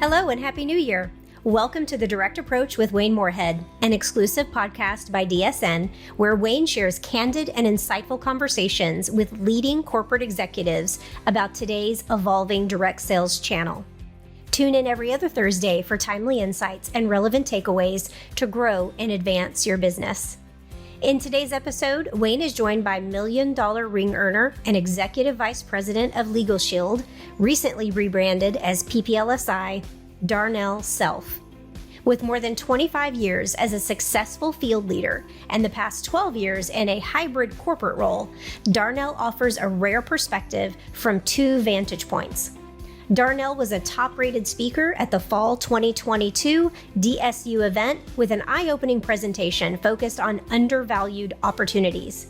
Hello and Happy New Year. Welcome to The Direct Approach with Wayne Moorehead, an exclusive podcast by DSN, where Wayne shares candid and insightful conversations with leading corporate executives about today's evolving direct sales channel. Tune in every other Thursday for timely insights and relevant takeaways to grow and advance your business. In today's episode, Wayne is joined by million-dollar ring earner and executive vice president of LegalShield, recently rebranded as PPLSI, Darnell Self. With more than 25 years as a successful field leader and the past 12 years in a hybrid corporate role, Darnell offers a rare perspective from two vantage points. Darnell was a top-rated speaker at the Fall 2022 DSU event with an eye-opening presentation focused on undervalued opportunities.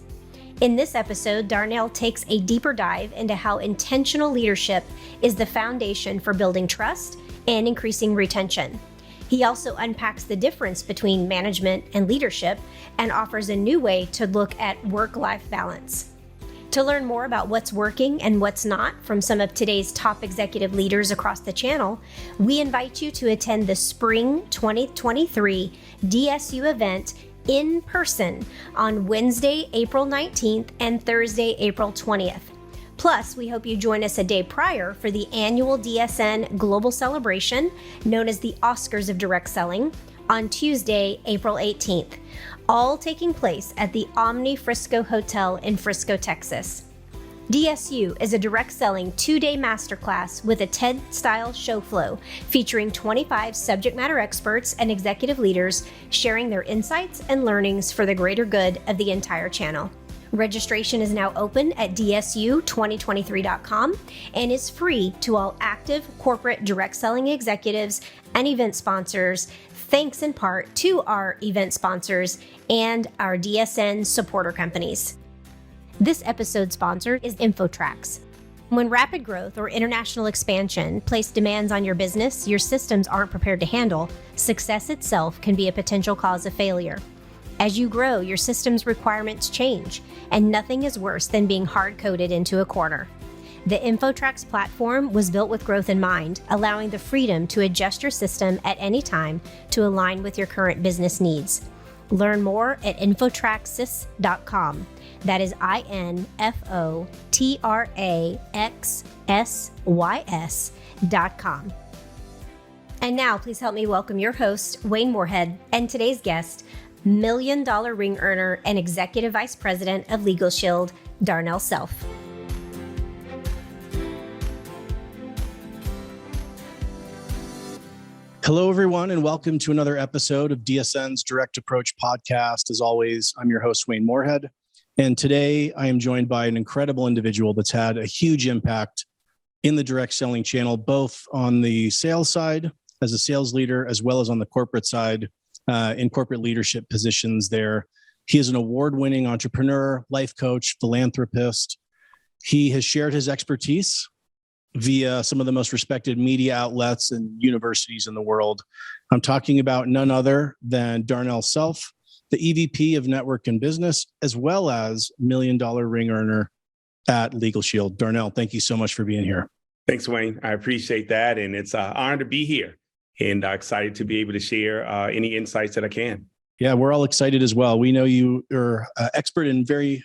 In this episode, Darnell takes a deeper dive into how intentional leadership is the foundation for building trust and increasing retention. He also unpacks the difference between management and leadership and offers a new way to look at work-life balance. To learn more about what's working and what's not from some of today's top executive leaders across the channel, we invite you to attend the Spring 2023 DSU event in person on Wednesday, April 19th and Thursday, April 20th. Plus, we hope you join us a day prior for the annual DSN Global Celebration, known as the Oscars of Direct Selling, on Tuesday, April 18th, all taking place at the Omni Frisco Hotel in Frisco, Texas. DSU is a direct selling 2-day masterclass with a TED-style show flow featuring 25 subject matter experts and executive leaders sharing their insights and learnings for the greater good of the entire channel. Registration is now open at dsu2023.com and is free to all active corporate direct selling executives and event sponsors, thanks in part to our event sponsors and our DSN supporter companies. This episode's sponsor is InfoTrax. When rapid growth or international expansion place demands on your business your systems aren't prepared to handle, success itself can be a potential cause of failure. As you grow, your system's requirements change, and nothing is worse than being hard-coded into a corner. The InfoTrax platform was built with growth in mind, allowing the freedom to adjust your system at any time to align with your current business needs. Learn more at infotraxsys.com. That is infotraxsys.com. And now, please help me welcome your host, Wayne Moorehead, and today's guest, million-dollar ring earner and executive vice president of LegalShield, Darnell Self. Hello, everyone, and welcome to another episode of DSN's Direct Approach podcast. As always, I'm your host, Wayne Moorehead, and today I am joined by an incredible individual that's had a huge impact in the direct selling channel, both on the sales side as a sales leader, as well as on the corporate side in corporate leadership positions there. He is an award-winning entrepreneur, life coach, philanthropist. He has shared his expertise via some of the most respected media outlets and universities in the world. I'm talking about none other than Darnell Self, the EVP of Network and Business, as well as million-dollar ring earner at LegalShield. Darnell, thank you so much for being here. Thanks, Wayne. I appreciate that. And it's an honor to be here and excited to be able to share any insights that I can. Yeah, we're all excited as well. We know you are expert in very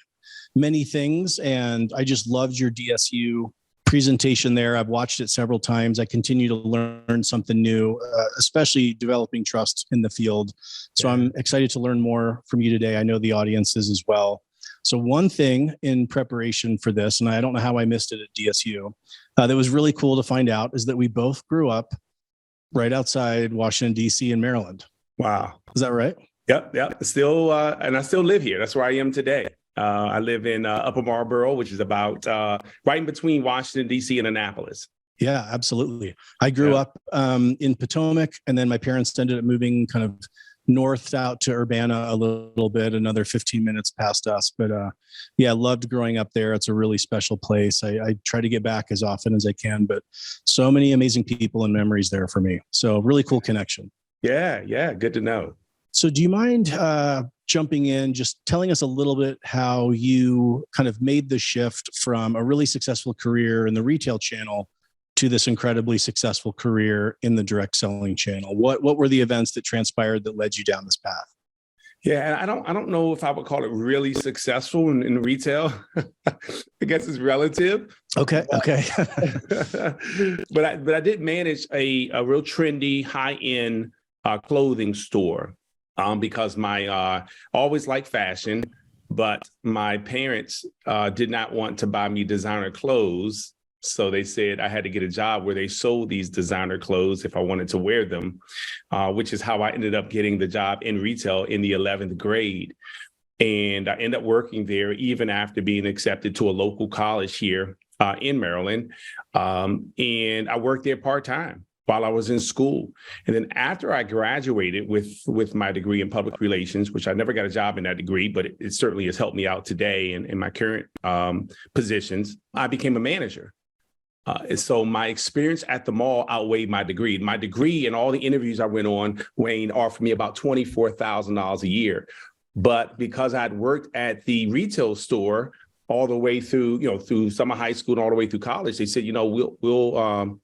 many things, and I just loved your DSU presentation there. I've watched it several times. I continue to learn something new, especially developing trust in the field. So I'm excited to learn more from you today. I know the audience is as well. So one thing in preparation for this, and I don't know how I missed it at DSU, that was really cool to find out is that we both grew up right outside Washington, D.C. in Maryland. Wow. Is that right? Yep. Still, and I still live here. That's where I am today. I live in Upper Marlboro, which is about right in between Washington, D.C. and Annapolis. Yeah, absolutely. I grew up in Potomac, and then my parents ended up moving kind of north out to Urbana a little bit, another 15 minutes past us. But yeah, I loved growing up there. It's a really special place. I try to get back as often as I can, but so many amazing people and memories there for me. So really cool connection. Yeah. Good to know. So do you mind jumping in, just telling us a little bit how you kind of made the shift from a really successful career in the retail channel to this incredibly successful career in the direct selling channel? What were the events that transpired that led you down this path? Yeah, and I don't know if I would call it really successful in retail. I guess it's relative. Okay. But I did manage a real trendy, high-end clothing store because my always liked fashion, but my parents did not want to buy me designer clothes. So they said I had to get a job where they sold these designer clothes if I wanted to wear them, which is how I ended up getting the job in retail in the 11th grade. And I ended up working there even after being accepted to a local college here in Maryland. And I worked there part-time while I was in school. And then after I graduated with my degree in public relations, which I never got a job in that degree, but it certainly has helped me out today in my current positions, I became a manager. So my experience at the mall outweighed my degree. My degree and all the interviews I went on, Wayne, offered me about $24,000 a year. But because I'd worked at the retail store all the way through, through summer high school and all the way through college, they said, we'll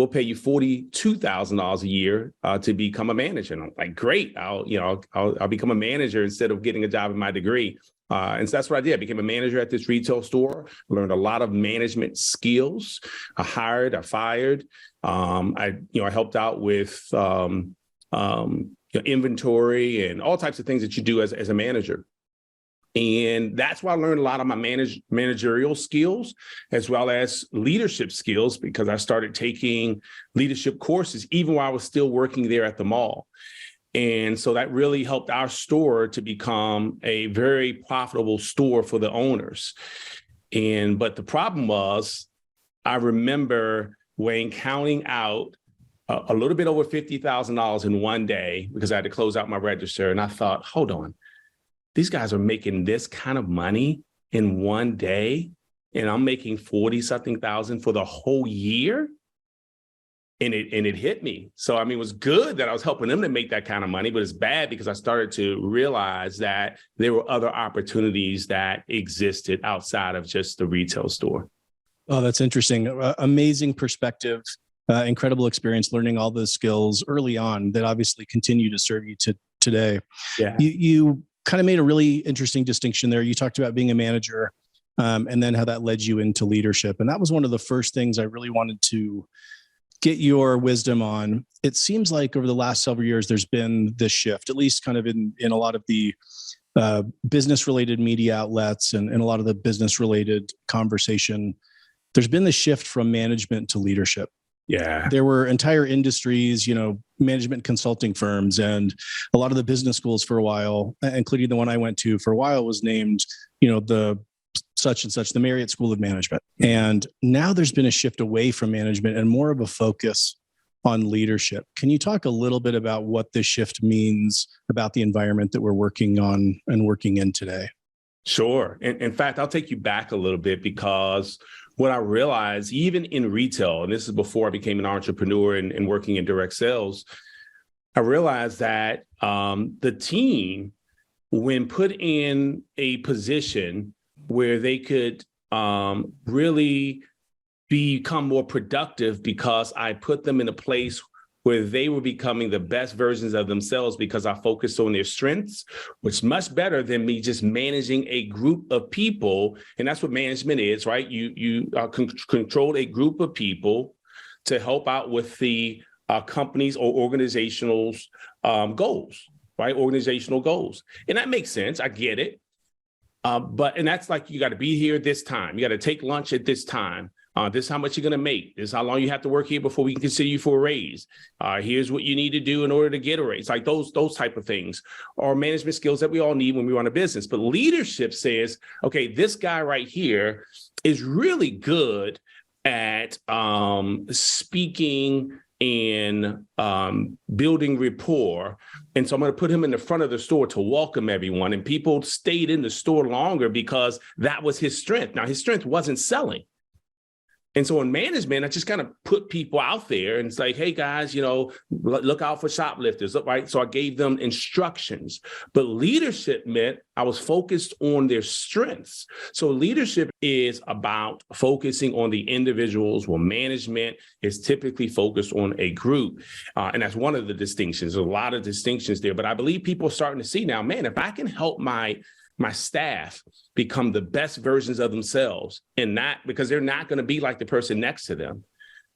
pay you $42,000 a year to become a manager. And I'm like, great, I'll become a manager instead of getting a job in my degree. And so that's what I did. I became a manager at this retail store, learned a lot of management skills. I hired, I fired. I helped out with inventory and all types of things that you do as a manager. And that's why I learned a lot of my managerial skills as well as leadership skills, because I started taking leadership courses even while I was still working there at the mall. And so that really helped our store to become a very profitable store for the owners. But the problem was, I remember Wayne counting out a little bit over $50,000 in one day because I had to close out my register. And I thought, hold on, these guys are making this kind of money in one day, and I'm making 40-something thousand for the whole year. And it hit me. So, it was good that I was helping them to make that kind of money, but it's bad because I started to realize that there were other opportunities that existed outside of just the retail store. Oh, that's interesting. Amazing perspective, incredible experience learning all those skills early on that obviously continue to serve you to today. Yeah. You kind of made a really interesting distinction there. You talked about being a manager and then how that led you into leadership. And that was one of the first things I really wanted to get your wisdom on. It seems like over the last several years, there's been this shift, at least kind of in a lot of the business-related media outlets and a lot of the business-related conversation. There's been this shift from management to leadership. Yeah. There were entire industries, management consulting firms, and a lot of the business schools for a while, including the one I went to for a while, was named, the such and such, the Marriott School of Management. And now there's been a shift away from management and more of a focus on leadership. Can you talk a little bit about what this shift means about the environment that we're working on and working in today? Sure. In fact, I'll take you back a little bit, because what I realized, even in retail, and this is before I became an entrepreneur and working in direct sales, I realized that the team, when put in a position where they could really become more productive, because I put them in a place where they were becoming the best versions of themselves because I focused on their strengths, which is much better than me just managing a group of people. And that's what management is, right? You control a group of people to help out with the company's or organizational goals, right? Organizational goals. And that makes sense. I get it. And that's like, you got to be here this time. You got to take lunch at this time. This is how much you're going to make. This is how long you have to work here before we can consider you for a raise. Here's what you need to do in order to get a raise. Like those type of things are management skills that we all need when we run a business. But leadership says, okay, this guy right here is really good at speaking and building rapport. And so I'm going to put him in the front of the store to welcome everyone. And people stayed in the store longer because that was his strength. Now, his strength wasn't selling. And so in management, I just kind of put people out there and it's like, hey, guys, look out for shoplifters, right? So I gave them instructions. But leadership meant I was focused on their strengths. So leadership is about focusing on the individuals, while management is typically focused on a group. And that's one of the distinctions. There's a lot of distinctions there. But I believe people are starting to see now, man, if I can help my staff become the best versions of themselves, and not because they're not going to be like the person next to them,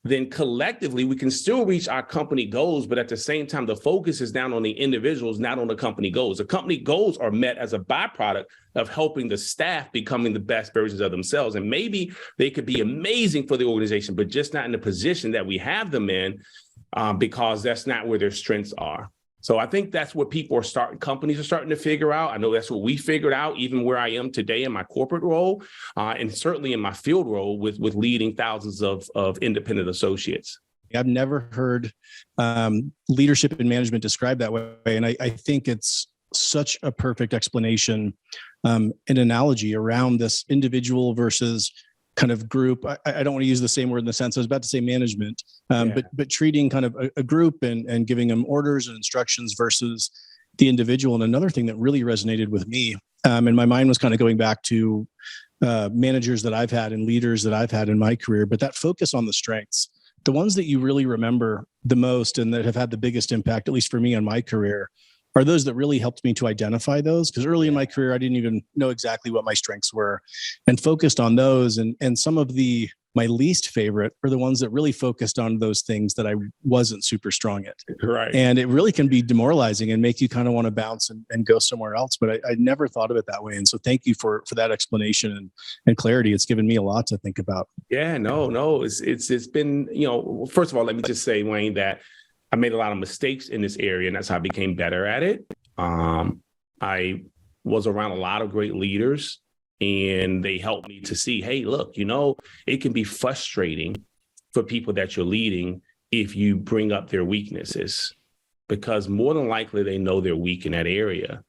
then collectively we can still reach our company goals. But at the same time, the focus is down on the individuals, not on the company goals. The company goals are met as a byproduct of helping the staff becoming the best versions of themselves. And maybe they could be amazing for the organization, but just not in the position that we have them in, because that's not where their strengths are. So I think that's what companies are starting to figure out. I know that's what we figured out, even where I am today in my corporate role, and certainly in my field role with leading thousands of independent associates. I've never heard leadership and management described that way. And I think it's such a perfect explanation, an analogy around this individual versus kind of group. I don't want to use the same word in the sense I was about to say management, but treating kind of a group and giving them orders and instructions versus the individual. And another thing that really resonated with me, and my mind was kind of going back to managers that I've had and leaders that I've had in my career, but that focus on the strengths, the ones that you really remember the most and that have had the biggest impact, at least for me on my career, are those that really helped me to identify those. Because early in my career, I didn't even know exactly what my strengths were, and focused on those. And some of my least favorite are the ones that really focused on those things that I wasn't super strong at. Right. And it really can be demoralizing and make you kind of want to bounce and go somewhere else. But I never thought of it that way. And so thank you for that explanation and clarity. It's given me a lot to think about. Yeah, no, it's been, first of all, let me just say, Wayne, that I made a lot of mistakes in this area, and that's how I became better at it. I was around a lot of great leaders, and they helped me to see, hey, look, it can be frustrating for people that you're leading if you bring up their weaknesses, because more than likely they know they're weak in that area.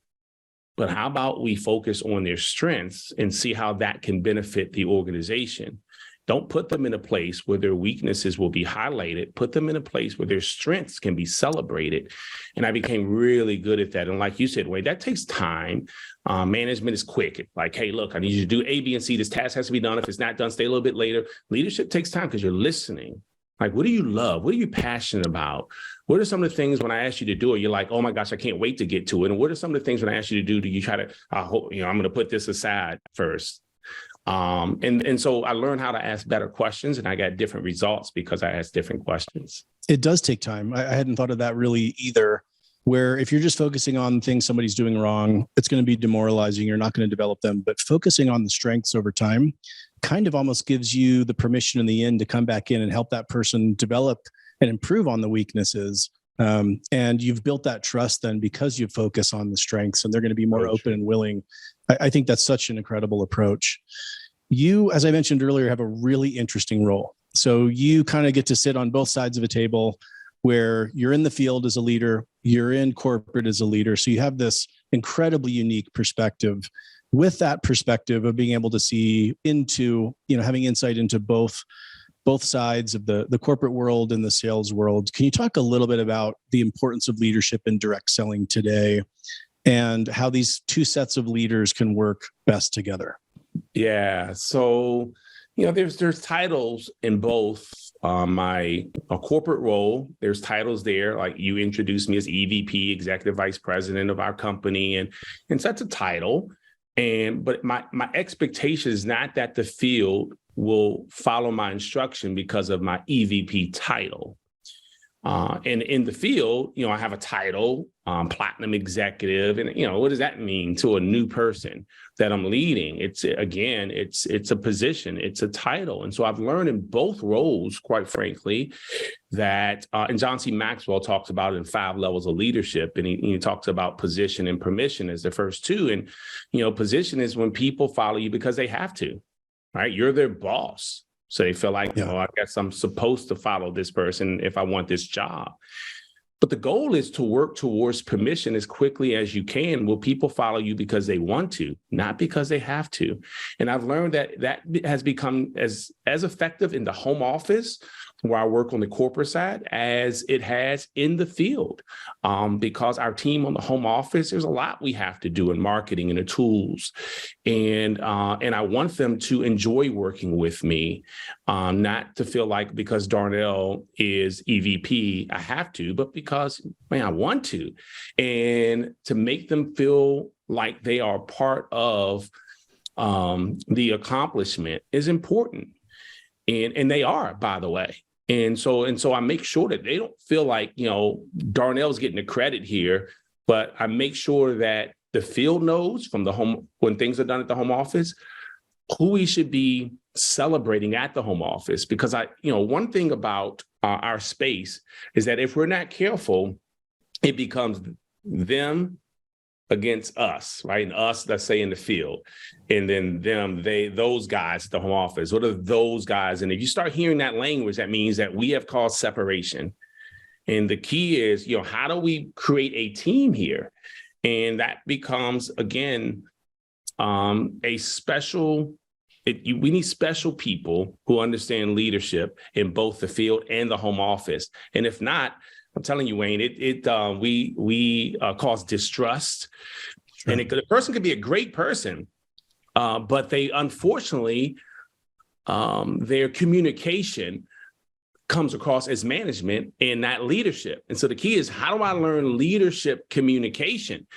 But how about we focus on their strengths and see how that can benefit the organization? Don't put them in a place where their weaknesses will be highlighted. Put them in a place where their strengths can be celebrated. And I became really good at that. And like you said, Wade, that takes time. Management is quick. It's like, hey, look, I need you to do A, B, and C. This task has to be done. If it's not done, stay a little bit later. Leadership takes time because you're listening. Like, what do you love? What are you passionate about? What are some of the things when I ask you to do it, you're like, oh my gosh, I can't wait to get to it. And what are some of the things when I ask you to do you try to, I'm going to put this aside first. And so I learned how to ask better questions, and I got different results because I asked different questions. It does take time. I hadn't thought of that really either, where if you're just focusing on things somebody's doing wrong, it's going to be demoralizing. You're not going to develop them. But focusing on the strengths over time kind of almost gives you the permission in the end to come back in and help that person develop and improve on the weaknesses. And you've built that trust then because you focus on the strengths, and they're going to be more open and willing. I think that's such an incredible approach. You, as I mentioned earlier, have a really interesting role. So you kind of get to sit on both sides of a table where you're in the field as a leader, you're in corporate as a leader. So you have this incredibly unique perspective. With that perspective of being able to see into, having insight into both sides of the corporate world and the sales world, can you talk a little bit about the importance of leadership in direct selling today and how these two sets of leaders can work best together? Yeah. So, there's titles in both my corporate role. There's titles there, like you introduced me as EVP, Executive Vice President of our company, and so that's a title. But my expectation is not that the field will follow my instruction because of my EVP title. And in the field, I have a title, platinum executive. And, what does that mean to a new person that I'm leading? It's a position, it's a title. And so I've learned in both roles, quite frankly, that, and John C. Maxwell talks about it in 5 levels of leadership. And he talks about position and permission as the first two. And, position is when people follow you because they have to, right? You're their boss. So they feel like, I guess I'm supposed to follow this person if I want this job. But the goal is to work towards permission as quickly as you can. Will people follow you because they want to, not because they have to? And I've learned that has become as effective in the home office, where I work on the corporate side, as it has in the field. Because our team on the home office, there's a lot we have to do in marketing and the tools. And I want them to enjoy working with me, not to feel like because Darnell is EVP, I have to, but because, man, I want to. And to make them feel like they are part of the accomplishment is important. And they are, by the way. And so I make sure that they don't feel like, Darnell's getting the credit here, but I make sure that the field knows from the home, when things are done at the home office, who we should be celebrating at the home office. Because one thing about our space is that if we're not careful, it becomes them against us, right? And us, let's say, in the field, and then them, those guys at the home office. What are those guys? And if you start hearing that language, that means that we have caused separation. And the key is, how do we create a team here? And that becomes, again, we need special people who understand leadership in both the field and the home office. And if not, I'm telling you, Wayne, we cause distrust. Sure. And the person could be a great person, but they, unfortunately, their communication comes across as management and not leadership. And so the key is, how do I learn leadership communication?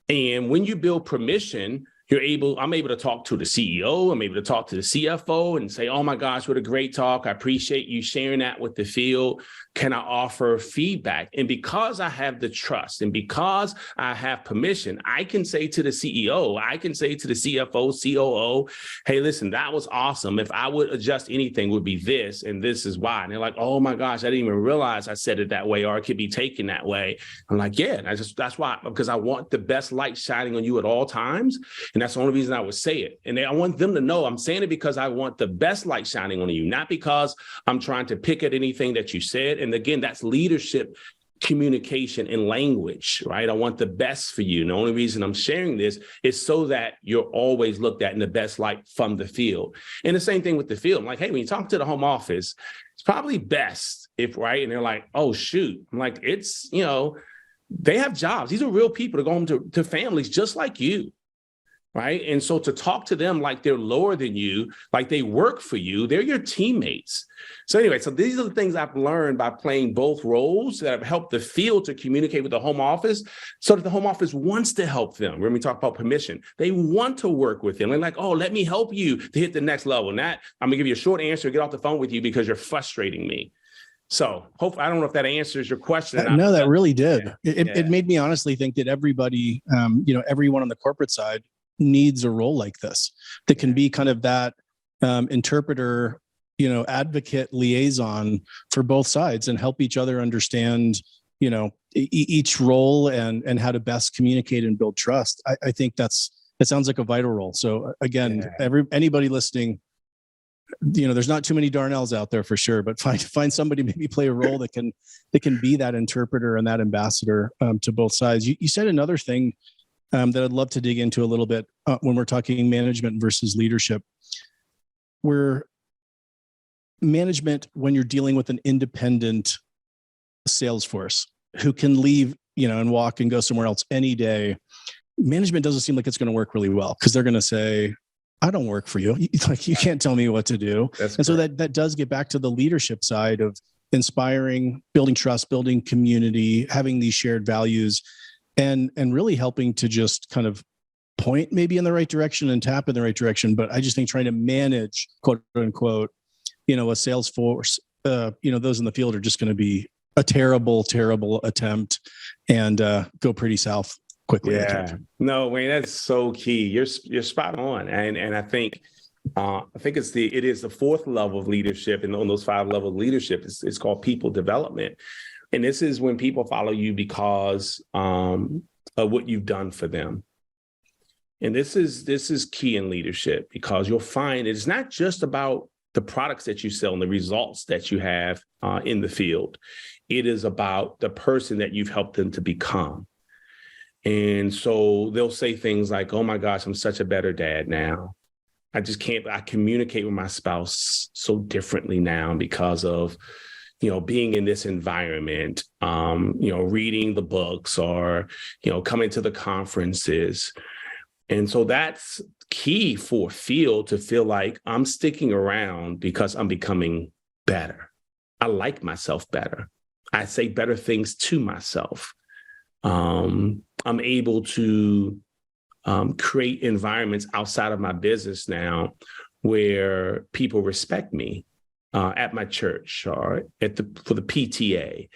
And when you build permission, I'm able to talk to the CEO, I'm able to talk to the CFO and say, oh my gosh, what a great talk. I appreciate you sharing that with the field. Can I offer feedback? And because I have the trust and because I have permission, I can say to the CEO, I can say to the CFO, COO, hey, listen, that was awesome. If I would adjust anything, it would be this, and this is why. And they're like, oh my gosh, I didn't even realize I said it that way, or it could be taken that way. I'm like, yeah, that's why, because I want the best light shining on you at all times. And that's the only reason I would say it. And I want them to know I'm saying it because I want the best light shining on you, not because I'm trying to pick at anything that you said. And again, that's leadership communication and language, right? I want the best for you. And the only reason I'm sharing this is so that you're always looked at in the best light from the field. And the same thing with the field. I'm like, hey, when you talk to the home office, it's probably best if, right? And they're like, oh, shoot. I'm like, it's, they have jobs. These are real people that go home to families just like you. Right. And so to talk to them like they're lower than you, like they work for you, they're your teammates. So anyway, so these are the things I've learned by playing both roles that have helped the field to communicate with the home office so that the home office wants to help them. When we talk about permission, they want to work with them. They're like, oh, let me help you to hit the next level. And that I'm going to give you a short answer, get off the phone with you because you're frustrating me. So hopefully, I don't know if that answers your question. No, that really did. It made me honestly think that everybody, everyone on the corporate side needs a role like this that can be kind of that interpreter, advocate liaison for both sides and help each other understand, each role and how to best communicate and build trust. I think that sounds like a vital role. So again, anybody listening, there's not too many Darnells out there for sure, but find somebody, maybe play a role that can be that interpreter and that ambassador to both sides. You said another thing that I'd love to dig into a little bit when we're talking management versus leadership. Where management, when you're dealing with an independent sales force who can leave, and walk and go somewhere else any day, management doesn't seem like it's going to work really well because they're going to say, I don't work for you. You can't tell me what to do. So that does get back to the leadership side of inspiring, building trust, building community, having these shared values. And really helping to just kind of point maybe in the right direction and tap in the right direction. But I just think trying to manage, quote unquote, a sales force, those in the field are just going to be a terrible, terrible attempt and go pretty south quickly. Yeah, no, Wayne, that's so key. You're spot on. And I think it is the fourth level of leadership. And on those 5 levels of leadership, it's called people development. And this is when people follow you because of what you've done for them. And this is key in leadership because you'll find it's not just about the products that you sell and the results that you have in the field. It is about the person that you've helped them to become. And so they'll say things like, oh my gosh, I'm such a better dad now. I communicate with my spouse so differently now because of, being in this environment, reading the books or, coming to the conferences. And so that's key for Phil to feel like I'm sticking around because I'm becoming better. I like myself better. I say better things to myself. I'm able to create environments outside of my business now where people respect me at my church or for the PTA.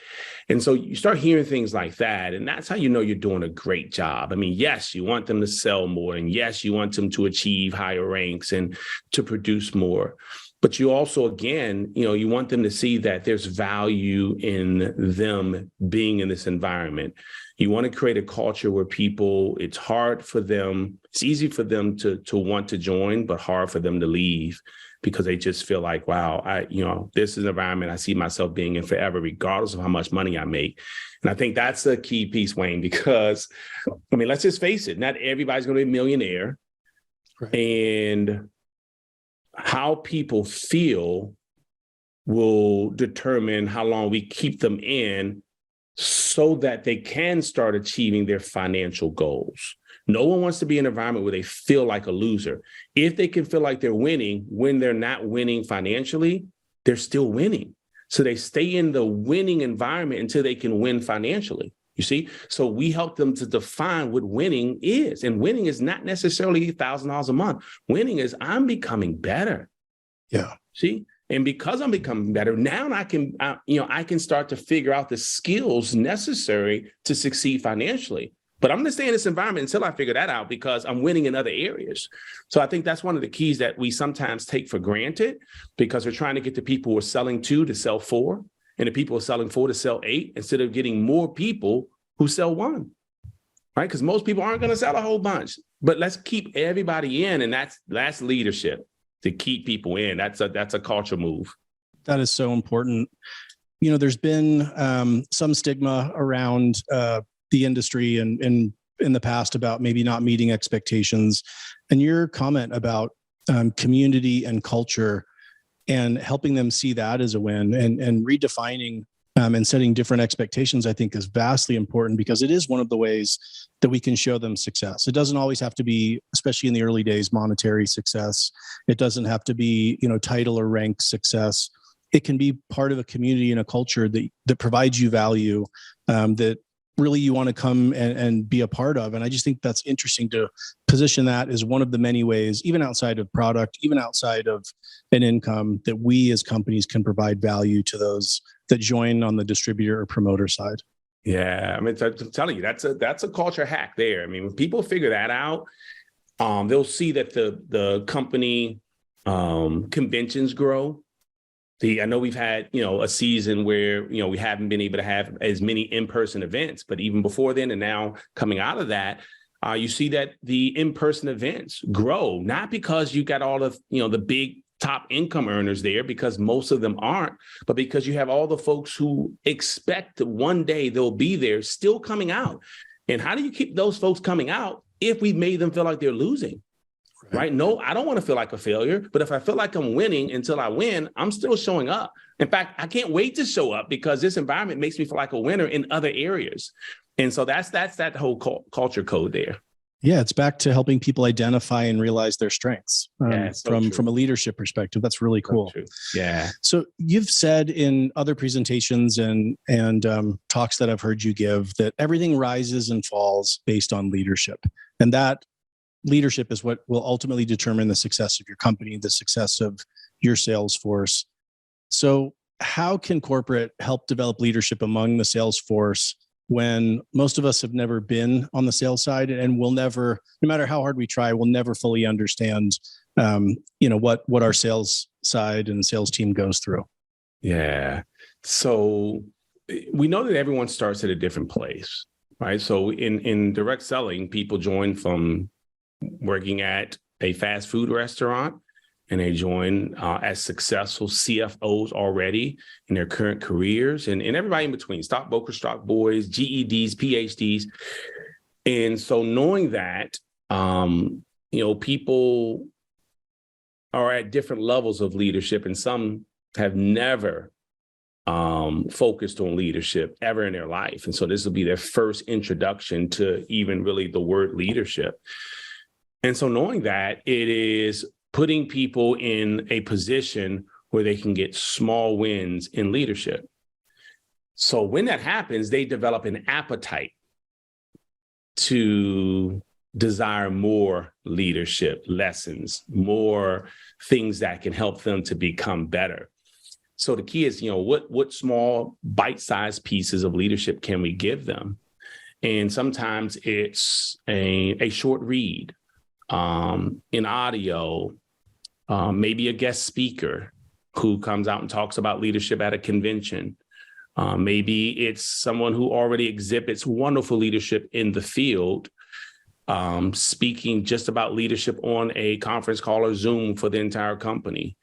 And so you start hearing things like that. And that's how you know you're doing a great job. I mean, yes, you want them to sell more. And yes, you want them to achieve higher ranks and to produce more. But you also, again, you want them to see that there's value in them being in this environment. You want to create a culture where it's hard for them, it's easy for them to want to join, but hard for them to leave because they just feel like, wow, this is an environment I see myself being in forever, regardless of how much money I make. And I think that's a key piece, Wayne, because, let's just face it, not everybody's going to be a millionaire. Right. And how people feel will determine how long we keep them in so that they can start achieving their financial goals. No one wants to be in an environment where they feel like a loser. If they can feel like they're winning when they're not winning financially, they're still winning. So they stay in the winning environment until they can win financially. You see, so we help them to define what winning is. And winning is not necessarily $1,000 a month. Winning is I'm becoming better. Yeah. See, and because I'm becoming better, now I can start to figure out the skills necessary to succeed financially. But I'm going to stay in this environment until I figure that out because I'm winning in other areas. So I think that's one of the keys that we sometimes take for granted because we're trying to get the people who are selling 2 to sell 4. And the people who are selling 4 to sell 8 instead of getting more people who sell 1, right? Because most people aren't going to sell a whole bunch. But let's keep everybody in, and that's leadership, to keep people in. That's a culture move. That is so important. There's been some stigma around the industry and in the past about maybe not meeting expectations. And your comment about community and culture and helping them see that as a win and redefining and setting different expectations, I think is vastly important because it is one of the ways that we can show them success. It doesn't always have to be, especially in the early days, monetary success. It doesn't have to be, title or rank success. It can be part of a community and a culture that provides you value, that really you want to come and be a part of. And I just think that's interesting to position that as one of the many ways, even outside of product, even outside of an income, that we as companies can provide value to those that join on the distributor or promoter side. Yeah, I'm telling you, that's a culture hack there. When people figure that out, they'll see that the company conventions grow. I know we've had, a season where, we haven't been able to have as many in-person events, but even before then and now coming out of that, you see that the in-person events grow, not because you got all of, the big top income earners there, because most of them aren't, but because you have all the folks who expect that one day they'll be there still coming out. And how do you keep those folks coming out if we've made them feel like they're losing? Right? No, I don't want to feel like a failure, but if I feel like I'm winning until I win, I'm still showing up. In fact, I can't wait to show up because this environment makes me feel like a winner in other areas. And so that's that whole culture code there. Yeah, it's back to helping people identify and realize their strengths from a leadership perspective. That's really cool. So yeah. So you've said in other presentations and talks that I've heard you give that everything rises and falls based on leadership, and that leadership is what will ultimately determine the success of your company, the success of your sales force. So how can corporate help develop leadership among the sales force when most of us have never been on the sales side and will never, no matter how hard we try, we'll never fully understand, what our sales side and sales team goes through? Yeah. So we know that everyone starts at a different place, right? So in direct selling, people join from working at a fast food restaurant and they join as successful CFOs already in their current careers, and everybody in between, stockbrokers, stock boys, GEDs, PhDs. And so knowing that, people are at different levels of leadership, and some have never focused on leadership ever in their life. And so this will be their first introduction to even really the word leadership. And so knowing that, it is putting people in a position where they can get small wins in leadership. So when that happens, they develop an appetite to desire more leadership lessons, more things that can help them to become better. So the key is, what small bite-sized pieces of leadership can we give them? And sometimes it's a short read, in audio, maybe a guest speaker who comes out and talks about leadership at a convention. Maybe it's someone who already exhibits wonderful leadership in the field, speaking just about leadership on a conference call or Zoom for the entire company.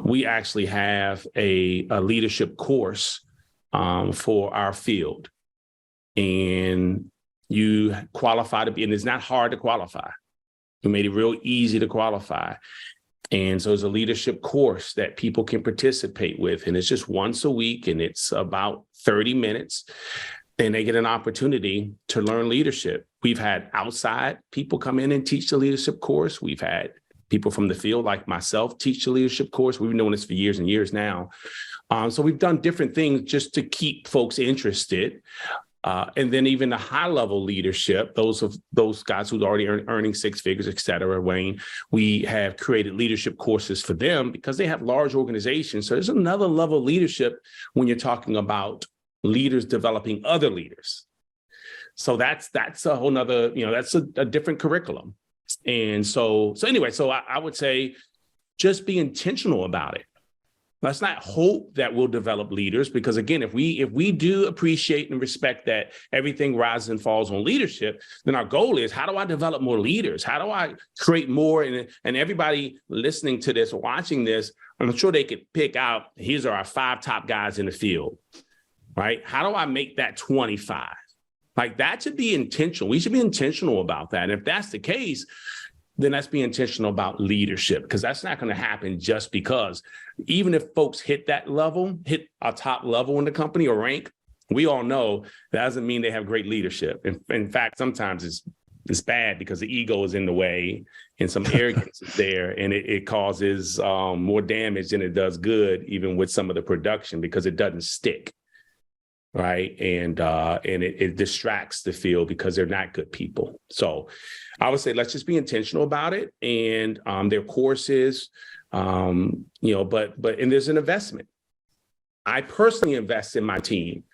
We actually have a leadership course for our field, and you qualify to be, and it's not hard to qualify. We made it real easy to qualify. And so it's a leadership course that people can participate with. And it's just once a week, and it's about 30 minutes. And they get an opportunity to learn leadership. We've had outside people come in and teach the leadership course. We've had people from the field like myself teach the leadership course. We've been doing this for years and years now. So we've done different things just to keep folks interested. And then even the high level leadership, those guys who's already earning six figures, et cetera, Wayne, we have created leadership courses for them because they have large organizations. So there's another level of leadership when you're talking about leaders developing other leaders. So that's a whole nother, that's a different curriculum. And so I would say just be intentional about it. Let's not hope that we'll develop leaders, because again, if we do appreciate and respect that everything rises and falls on leadership, then our goal is, how do I develop more leaders? How do I create more? And everybody listening to this or watching this, I'm sure they could pick out, here's our 5 top guys in the field, right? How do I make that 25? Like, that should be intentional. We should be intentional about that. And if that's the case, then let's be intentional about leadership, because that's not going to happen just because. Even if folks hit that level, hit a top level in the company or rank, we all know that doesn't mean they have great leadership. In fact, sometimes it's bad because the ego is in the way and some arrogance is there, and it causes more damage than it does good, even with some of the production, because it doesn't stick. Right. And it distracts the field because they're not good people. So I would say, let's just be intentional about it. And there are courses, but there's an investment. I personally invest in my team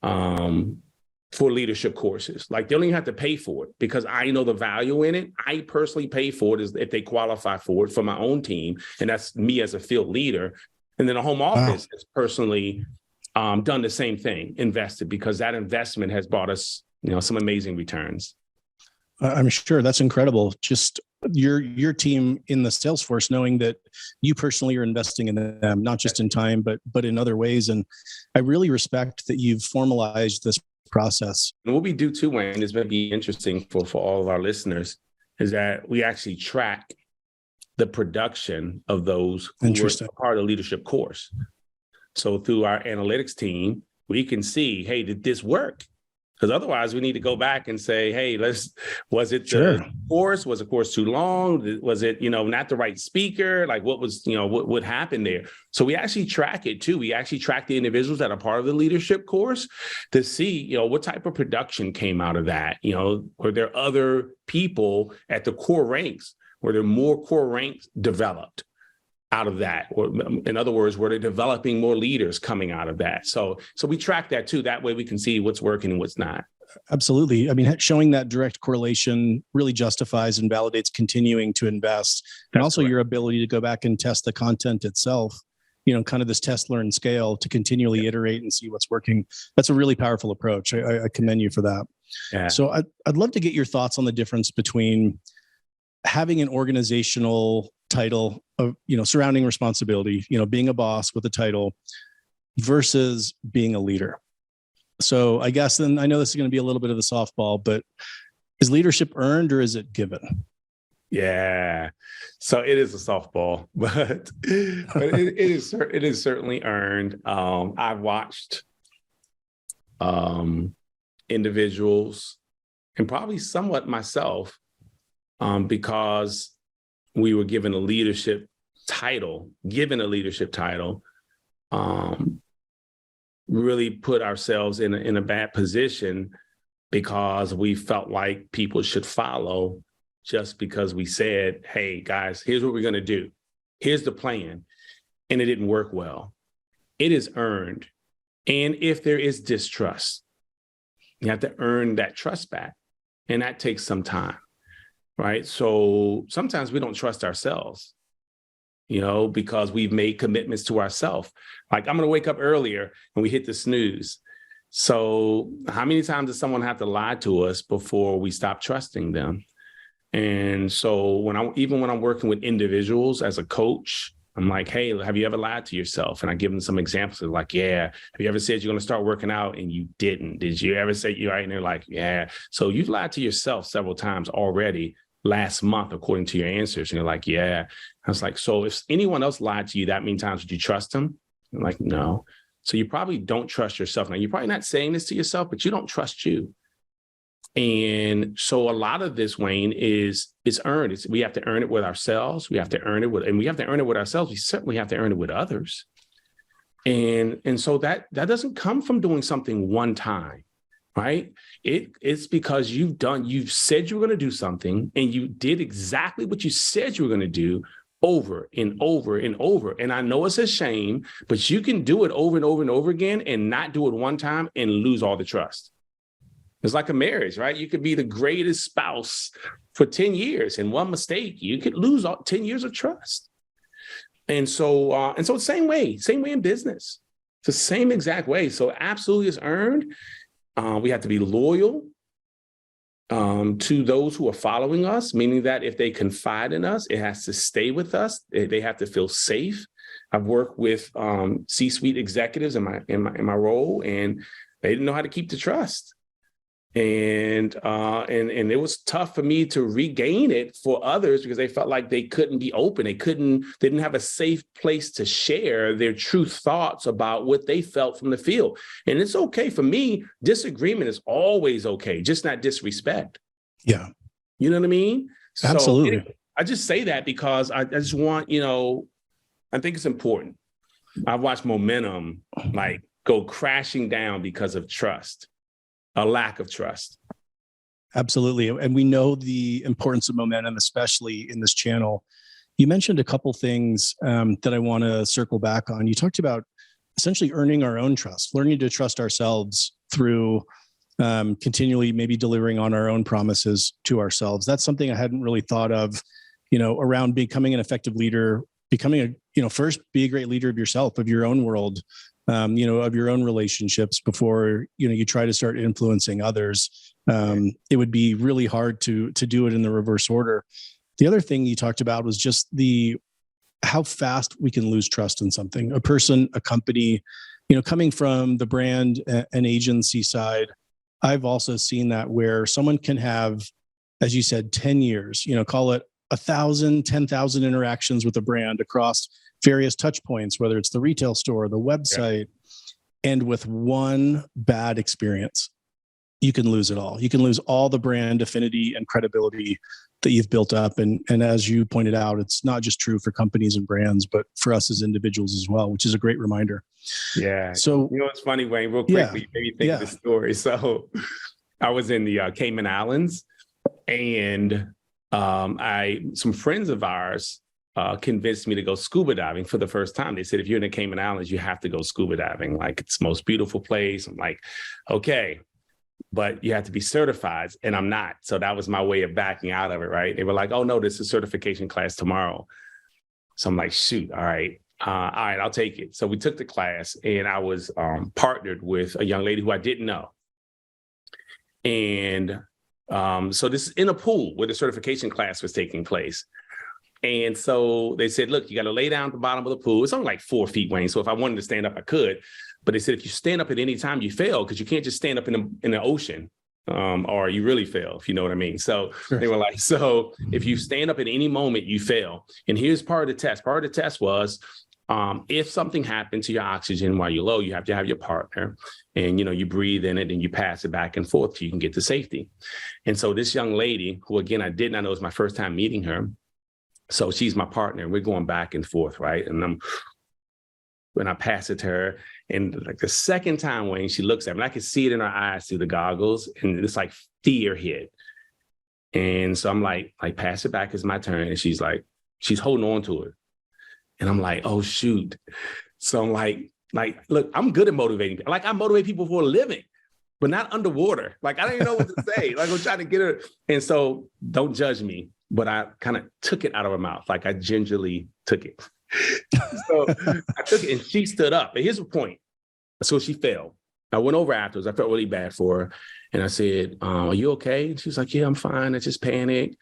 for leadership courses. Like, they don't even have to pay for it because I know the value in it. I personally pay for it if they qualify for it for my own team. And that's me as a field leader. And then the home office is personally done the same thing, invested, because that investment has brought us, some amazing returns. I'm sure that's incredible. Just your team in the sales force, knowing that you personally are investing in them, not just in time, but in other ways. And I really respect that you've formalized this process. And what we do too, Wayne, is going to be interesting for all of our listeners, is that we actually track the production of those who were part of the leadership course. So through our analytics team, we can see, hey, did this work? Because otherwise we need to go back and say, hey, was it the course? Was the course too long? Was it, not the right speaker? Like, what was, what happened there? So we actually track it too. We actually track the individuals that are part of the leadership course to see, what type of production came out of that. Were there other people at the core ranks? Were there more core ranks developed out of that? Or in other words, were they developing more leaders coming out of that? So we track that too. That way we can see what's working and what's not. Absolutely. I mean, showing that direct correlation really justifies and validates continuing to invest. And also correct. Your ability to go back and test the content itself, kind of this test, learn, scale, to continually iterate and see what's working. That's a really powerful approach. I commend you for that. Yeah. So I'd love to get your thoughts on the difference between having an organizational title of, surrounding responsibility, being a boss with a title versus being a leader. So I guess then I know this is going to be a little bit of the softball, but is leadership earned or is it given? Yeah. So it is a softball, but it is certainly earned. I've watched individuals and probably somewhat myself, because we were given a leadership title, really put ourselves in a bad position because we felt like people should follow just because we said, hey, guys, here's what we're going to do. Here's the plan. And it didn't work well. It is earned. And if there is distrust, you have to earn that trust back. And that takes some time, right? So sometimes we don't trust ourselves, because we've made commitments to ourselves. Like, I'm going to wake up earlier and we hit the snooze. So how many times does someone have to lie to us before we stop trusting them? And so when I'm working with individuals as a coach, I'm like, hey, have you ever lied to yourself? And I give them some examples of like, yeah. Have you ever said you're going to start working out and you didn't? Did you ever say you're right? And they're like, yeah. So you've lied to yourself several times already last month, according to your answers. And you're like, yeah. I was like, so if anyone else lied to you that many times, would you trust them? I'm like, no. So you probably don't trust yourself. Now, you're probably not saying this to yourself, but you don't trust you. And so a lot of this, Wayne, is earned. We have to earn it with ourselves. We have to earn it with ourselves. We certainly have to earn it with others. And so that doesn't come from doing something one time, right? It's because you've said you were going to do something and you did exactly what you said you were going to do over and over and over. And I know it's a shame, but you can do it over and over and over again and not do it one time and lose all the trust. It's like a marriage, right? You could be the greatest spouse for 10 years and one mistake, you could lose 10 years of trust. And so same way in business. It's the same exact way. So absolutely it's earned. We have to be loyal to those who are following us, meaning that if they confide in us, it has to stay with us. They have to feel safe. I've worked with C-suite executives in my role, and they didn't know how to keep the trust. And it was tough for me to regain it for others because they felt like they couldn't be open. They didn't have a safe place to share their true thoughts about what they felt from the field. And it's okay for me. Disagreement is always okay, just not disrespect. Yeah. You know what I mean? Absolutely. So anyway, I just say that because I just want, I think it's important. I've watched momentum go crashing down because of trust. A lack of trust. Absolutely. And we know the importance of momentum, especially in this channel. You mentioned a couple things that I want to circle back on. You talked about essentially earning our own trust, learning to trust ourselves through continually maybe delivering on our own promises to ourselves. That's something I hadn't really thought of, around becoming an effective leader, first be a great leader of yourself, of your own world, of your own relationships before, you try to start influencing others. It would be really hard to do it in the reverse order. The other thing you talked about was just how fast we can lose trust in something, a person, a company, coming from the brand and agency side. I've also seen that where someone can have, as you said, 10 years, call it 1,000, 10,000 interactions with a brand across various touch points, whether it's the retail store, the website, and with one bad experience, you can lose it all. You can lose all the brand affinity and credibility that you've built up. And as you pointed out, it's not just true for companies and brands, but for us as individuals as well, which is a great reminder. Yeah. So, it's funny, Wayne, real quickly, maybe think of the story. So I was in the Cayman Islands, and some friends of ours convinced me to go scuba diving for the first time. They said, if you're in the Cayman Islands, you have to go scuba diving. Like, it's the most beautiful place. I'm like, okay, but you have to be certified, and I'm not. So that was my way of backing out of it, right? They were like, oh no, this is a certification class tomorrow. So I'm like, shoot, all right, I'll take it. So we took the class, and I was partnered with a young lady who I didn't know. And so this is in a pool where the certification class was taking place. And so they said, look, you got to lay down at the bottom of the pool. It's only like 4 feet, Wayne. So if I wanted to stand up, I could. But they said, if you stand up at any time, you fail, because you can't just stand up in the ocean, or you really fail, if you know what I mean. So Sure. They were like, so if you stand up at any moment, you fail. And here's part of the test. Part of the test was, if something happened to your oxygen while you're low, you have to have your partner, and, you breathe in it and you pass it back and forth so you can get to safety. And so this young lady, who, again, I did not know, it was my first time meeting her. So she's my partner, and we're going back and forth, right? And when I pass it to her, and like the second time, Wayne, she looks at me, and I can see it in her eyes through the goggles, and it's like fear hit. And so I'm like, pass it back, it's my turn. And she's holding on to it. And I'm like, oh, shoot. So I'm like, look, I'm good at motivating people. Like, I motivate people for a living, but not underwater. Like, I don't even know what to say. Like, I'm trying to get her. And so don't judge me, but I kind of took it out of her mouth. Like, I gingerly took it. So I took it, and she stood up. And here's the point. So she fell. I went over afterwards. I felt really bad for her. And I said, are you okay? And she was like, yeah, I'm fine. I just panicked.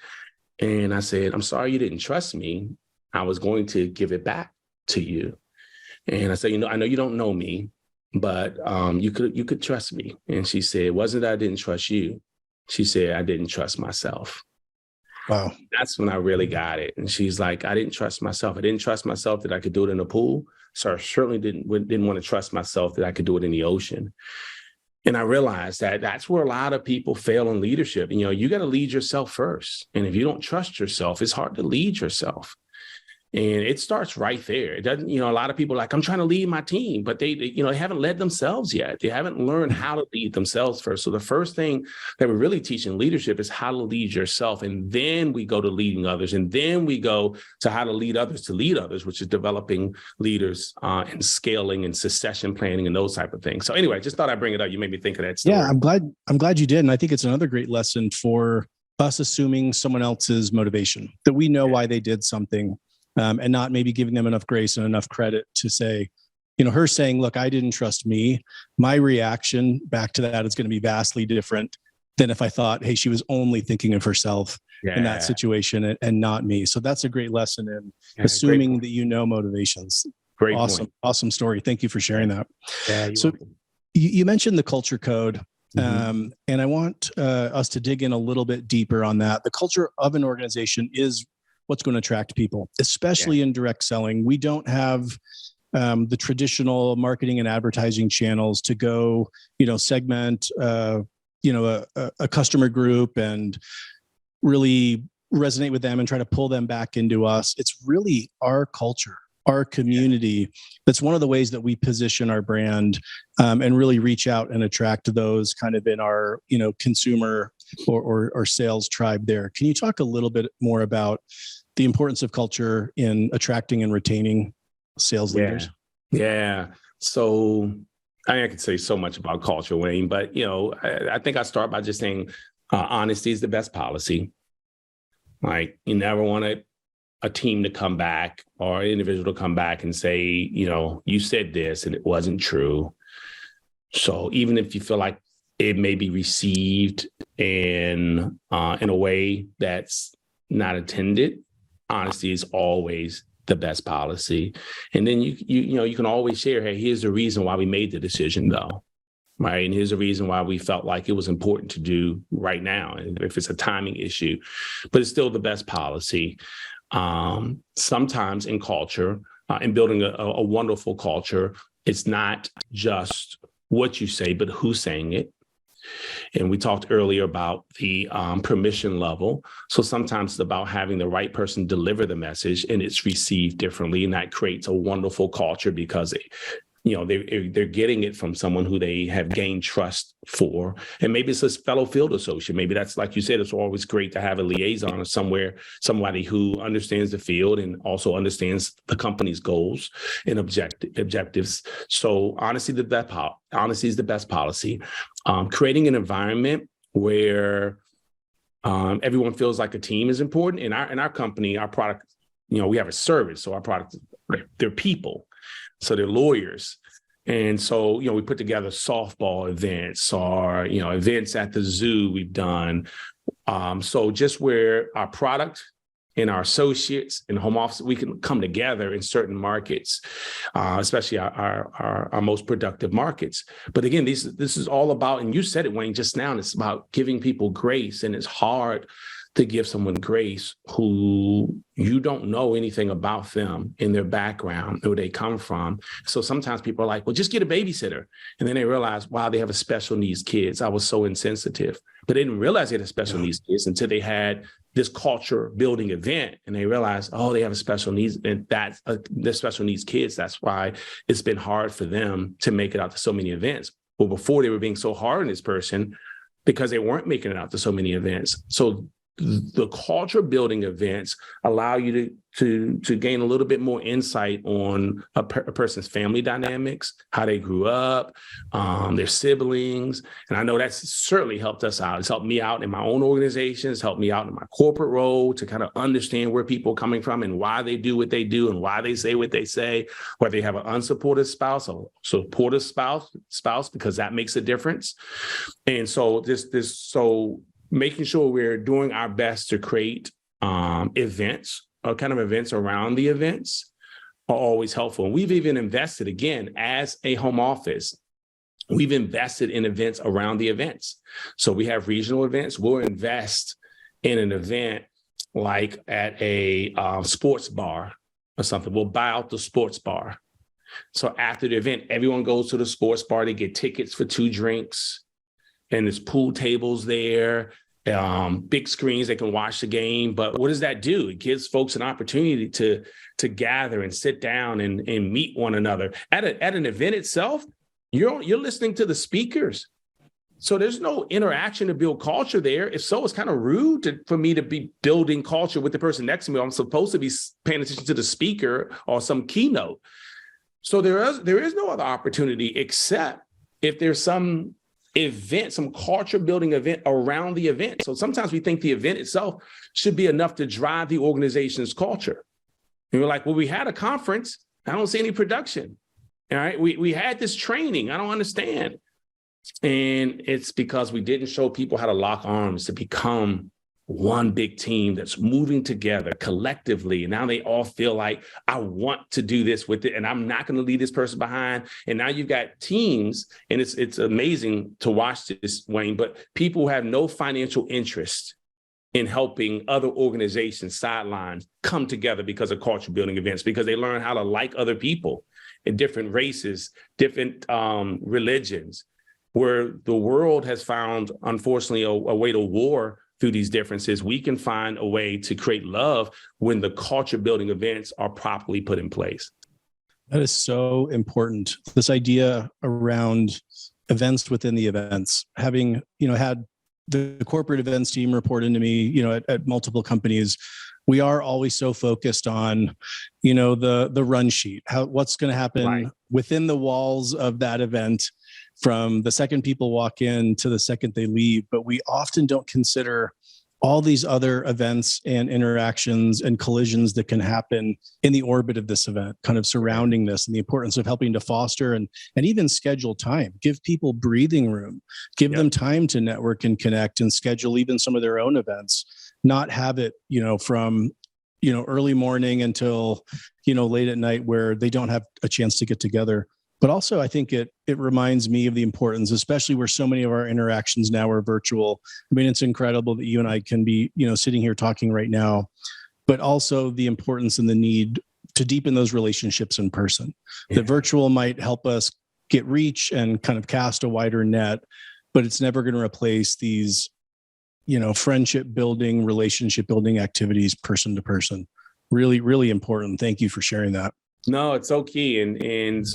And I said, I'm sorry you didn't trust me. I was going to give it back to you. And I said, I know you don't know me, but you could trust me. And she said, it wasn't that I didn't trust you. She said, I didn't trust myself. Wow. That's when I really got it. And she's like, I didn't trust myself. I didn't trust myself that I could do it in a pool. So I certainly didn't want to trust myself that I could do it in the ocean. And I realized that that's where a lot of people fail in leadership. You got to lead yourself first. And if you don't trust yourself, it's hard to lead yourself. And it starts right there. It doesn't, a lot of people are like, I'm trying to lead my team, but they haven't led themselves yet. They haven't learned how to lead themselves first. So the first thing that we really teach in leadership is how to lead yourself. And then we go to leading others. And then we go to how to lead others, which is developing leaders and scaling and succession planning and those type of things. So anyway, I just thought I'd bring it up. You made me think of that story. Yeah, I'm glad you did. And I think it's another great lesson for us assuming someone else's motivation, that we know why they did something. And not maybe giving them enough grace and enough credit to say, her saying, look, I didn't trust me. My reaction back to that is going to be vastly different than if I thought, hey, she was only thinking of herself in that situation and not me. So that's a great lesson in assuming that motivations. Great awesome, point. Awesome story. Thank you for sharing that. Yeah, so you mentioned the culture code. And I want us to dig in a little bit deeper on that. The culture of an organization is what's going to attract people, especially in direct selling. We don't have the traditional marketing and advertising channels to go, segment, a customer group and really resonate with them and try to pull them back into us. It's really our culture, our community. That's one of the ways that we position our brand and really reach out and attract those kind of in our, consumer or sales tribe there. Can you talk a little bit more about the importance of culture in attracting and retaining sales leaders? Yeah. So I could say so much about culture, Wayne, but I think I start by just saying honesty is the best policy. Like, you never want a team to come back or an individual to come back and say, you said this and it wasn't true. So even if you feel like it may be received in a way that's not intended, honesty is always the best policy. And then you can always share, hey, here's the reason why we made the decision though, right? And here's the reason why we felt like it was important to do right now, if it's a timing issue, but it's still the best policy. Sometimes in culture, in building a wonderful culture, it's not just what you say, but who's saying it. And we talked earlier about the permission level. So sometimes it's about having the right person deliver the message and it's received differently. And that creates a wonderful culture because they're getting it from someone who they have gained trust for. And maybe it's a fellow field associate. Maybe that's, like you said, it's always great to have a liaison or somebody who understands the field and also understands the company's goals and objectives. So honesty is the best policy. Creating an environment where everyone feels like a team is important. In our company, our product, we have a service. So our product, they're people. So they're lawyers. And so, we put together softball events or, events at the zoo we've done. So just where our product and our associates in home office, we can come together in certain markets, especially our most productive markets. But again, this is all about, and you said it, Wayne, just now, it's about giving people grace. And it's hard to give someone grace who you don't know anything about them in their background, where they come from. So sometimes people are like, well, just get a babysitter. And then they realize, wow, they have a special needs kids. I was so insensitive. But they didn't realize they had a special needs kids until they had this culture building event. And they realized, oh, they have a special needs, and that's the special needs kids. That's why it's been hard for them to make it out to so many events. Well, before, they were being so hard on this person because they weren't making it out to so many events. So the culture building events allow you to gain a little bit more insight on a person's family dynamics, how they grew up, their siblings. And I know that's certainly helped us out. It's helped me out in my own organization. It's helped me out in my corporate role to kind of understand where people are coming from and why they do what they do and why they say what they say, whether they have an unsupportive spouse or supportive spouse, because that makes a difference. And so so making sure we're doing our best to create events or kind of events around the events are always helpful. And we've even invested, again, as a home office, we've invested in events around the events. So we have regional events. We'll invest in an event like at a sports bar or something. We'll buy out the sports bar. So after the event, everyone goes to the sports bar. They get tickets for 2 drinks. And there's pool tables there, big screens, they can watch the game. But what does that do? It gives folks an opportunity to gather and sit down and meet one another. At an event itself, you're listening to the speakers. So there's no interaction to build culture there. If so, it's kind of rude for me to be building culture with the person next to me. I'm supposed to be paying attention to the speaker or some keynote. So there is no other opportunity except if there's some event, some culture building event around the event. So sometimes we think the event itself should be enough to drive the organization's culture. And we're like, well, we had a conference. I don't see any production. All right. We had this training. I don't understand. And it's because we didn't show people how to lock arms to become one big team that's moving together collectively. And now they all feel like, I want to do this with it, and I'm not going to leave this person behind. And now you've got teams, and it's amazing to watch this, Wayne, but people who have no financial interest in helping other organizations sidelines come together because of culture building events, because they learn how to like other people in different races, different religions, where the world has found, unfortunately, a way to war through these differences. We can find a way to create love when the culture building events are properly put in place. That is so important. This idea around events within the events, having, had the corporate events team report into me, at multiple companies, we are always so focused on, the run sheet, what's going to happen within the walls of that event from the second people walk in to the second they leave. But we often don't consider all these other events and interactions and collisions that can happen in the orbit of this event, kind of surrounding this, and the importance of helping to foster and even schedule time, give people breathing room, give them time to network and connect and schedule even some of their own events, not have it, from, early morning until, late at night where they don't have a chance to get together. But also, I think it reminds me of the importance, especially where so many of our interactions now are virtual. I mean, it's incredible that you and I can be, sitting here talking right now, but also the importance and the need to deepen those relationships in person. Yeah. The virtual might help us get reach and kind of cast a wider net, but it's never going to replace these, friendship building, relationship building activities, person to person. Really, really important. Thank you for sharing that. No, it's so key. And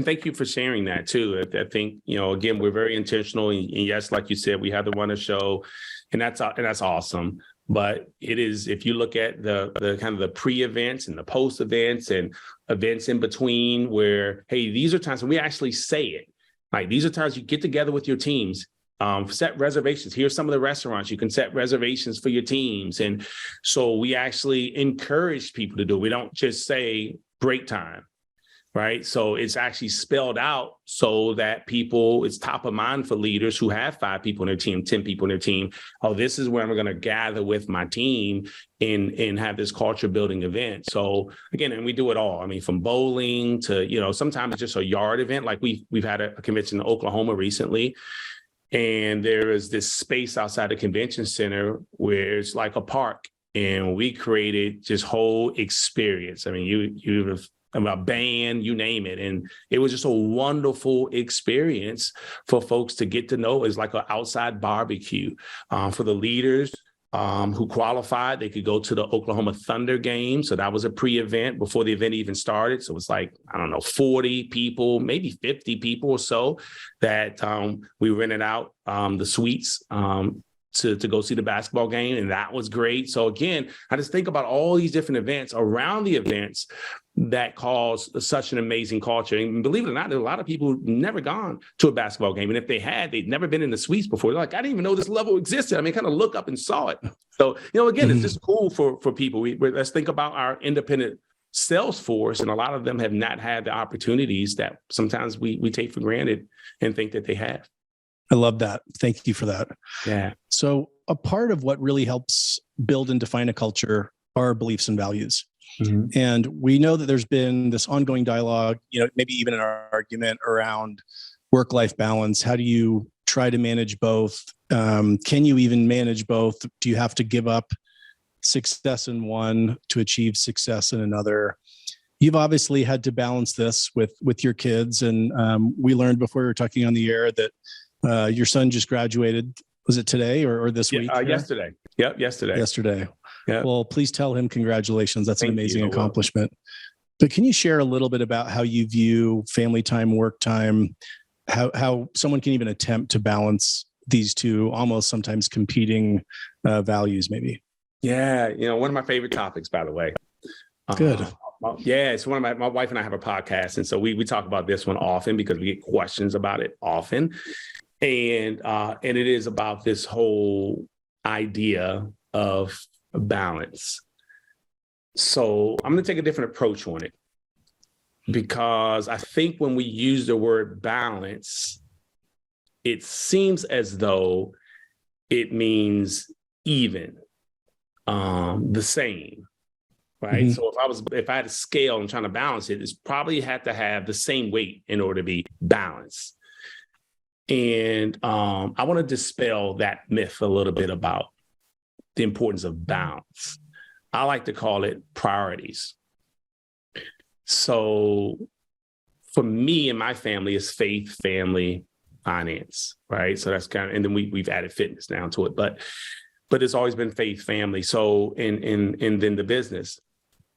thank you for sharing that too. I think, again, we're very intentional. And yes, like you said, we had to run a show, and that's awesome. But it is, if you look at the kind of the pre-events and the post-events and events in between where, hey, these are times when we actually say it. Like, these are times you get together with your teams, set reservations. Here's some of the restaurants. You can set reservations for your teams. And so we actually encourage people to do it. We don't just say break time. right? So it's actually spelled out so that it's top of mind for leaders who have 5 people in their team, 10 people in their team. Oh, this is where I'm going to gather with my team and have this culture building event. So again, and we do it all. I mean, from bowling to, sometimes it's just a yard event. Like we've had a convention in Oklahoma recently. And there is this space outside the convention center where it's like a park. And we created this whole experience. I mean, you have a band, you name it. And it was just a wonderful experience for folks to get to know. It's like an outside barbecue for the leaders who qualified. They could go to the Oklahoma Thunder game. So that was a pre-event before the event even started. So it was like, 40 people, maybe 50 people or so that we rented out the suites to go see the basketball game. And that was great. So again, I just think about all these different events around the events that cause such an amazing culture. And believe it or not, there are a lot of people who've never gone to a basketball game. And if they had, they'd never been in the suites before. They're like, I didn't even know this level existed. I mean, kind of look up and saw it. So, again, it's just cool for people. Let's think about our independent sales force. And a lot of them have not had the opportunities that sometimes we take for granted and think that they have. I love that. Thank you for that. Yeah. So a part of what really helps build and define a culture are beliefs and values. Mm-hmm. And we know that there's been this ongoing dialogue, maybe even an argument around work-life balance. How do you try to manage both? Can you even manage both? Do you have to give up success in one to achieve success in another? You've obviously had to balance this with your kids. And we learned before we were talking on the air that your son just graduated. Was it today or this week? Yesterday. Yep, yesterday. Yesterday. Yep. Well, please tell him congratulations. That's an amazing accomplishment. But can you share a little bit about how you view family time, work time, how someone can even attempt to balance these two almost sometimes competing values maybe? Yeah, one of my favorite topics, by the way. Good. Yeah, it's one of my wife and I have a podcast. And so we talk about this one often because we get questions about it often. And it is about this whole idea of balance. So I'm going to take a different approach on it because I think when we use the word balance, it seems as though it means even, the same, right? Mm-hmm. So if I had a scale and trying to balance it, it's probably had to have the same weight in order to be balanced. And I want to dispel that myth a little bit about the importance of balance. I like to call it priorities. So for me and my family, it's faith, family, finance, right? So that's and then we've added fitness now to it, but it's always been faith, family. So and then the business.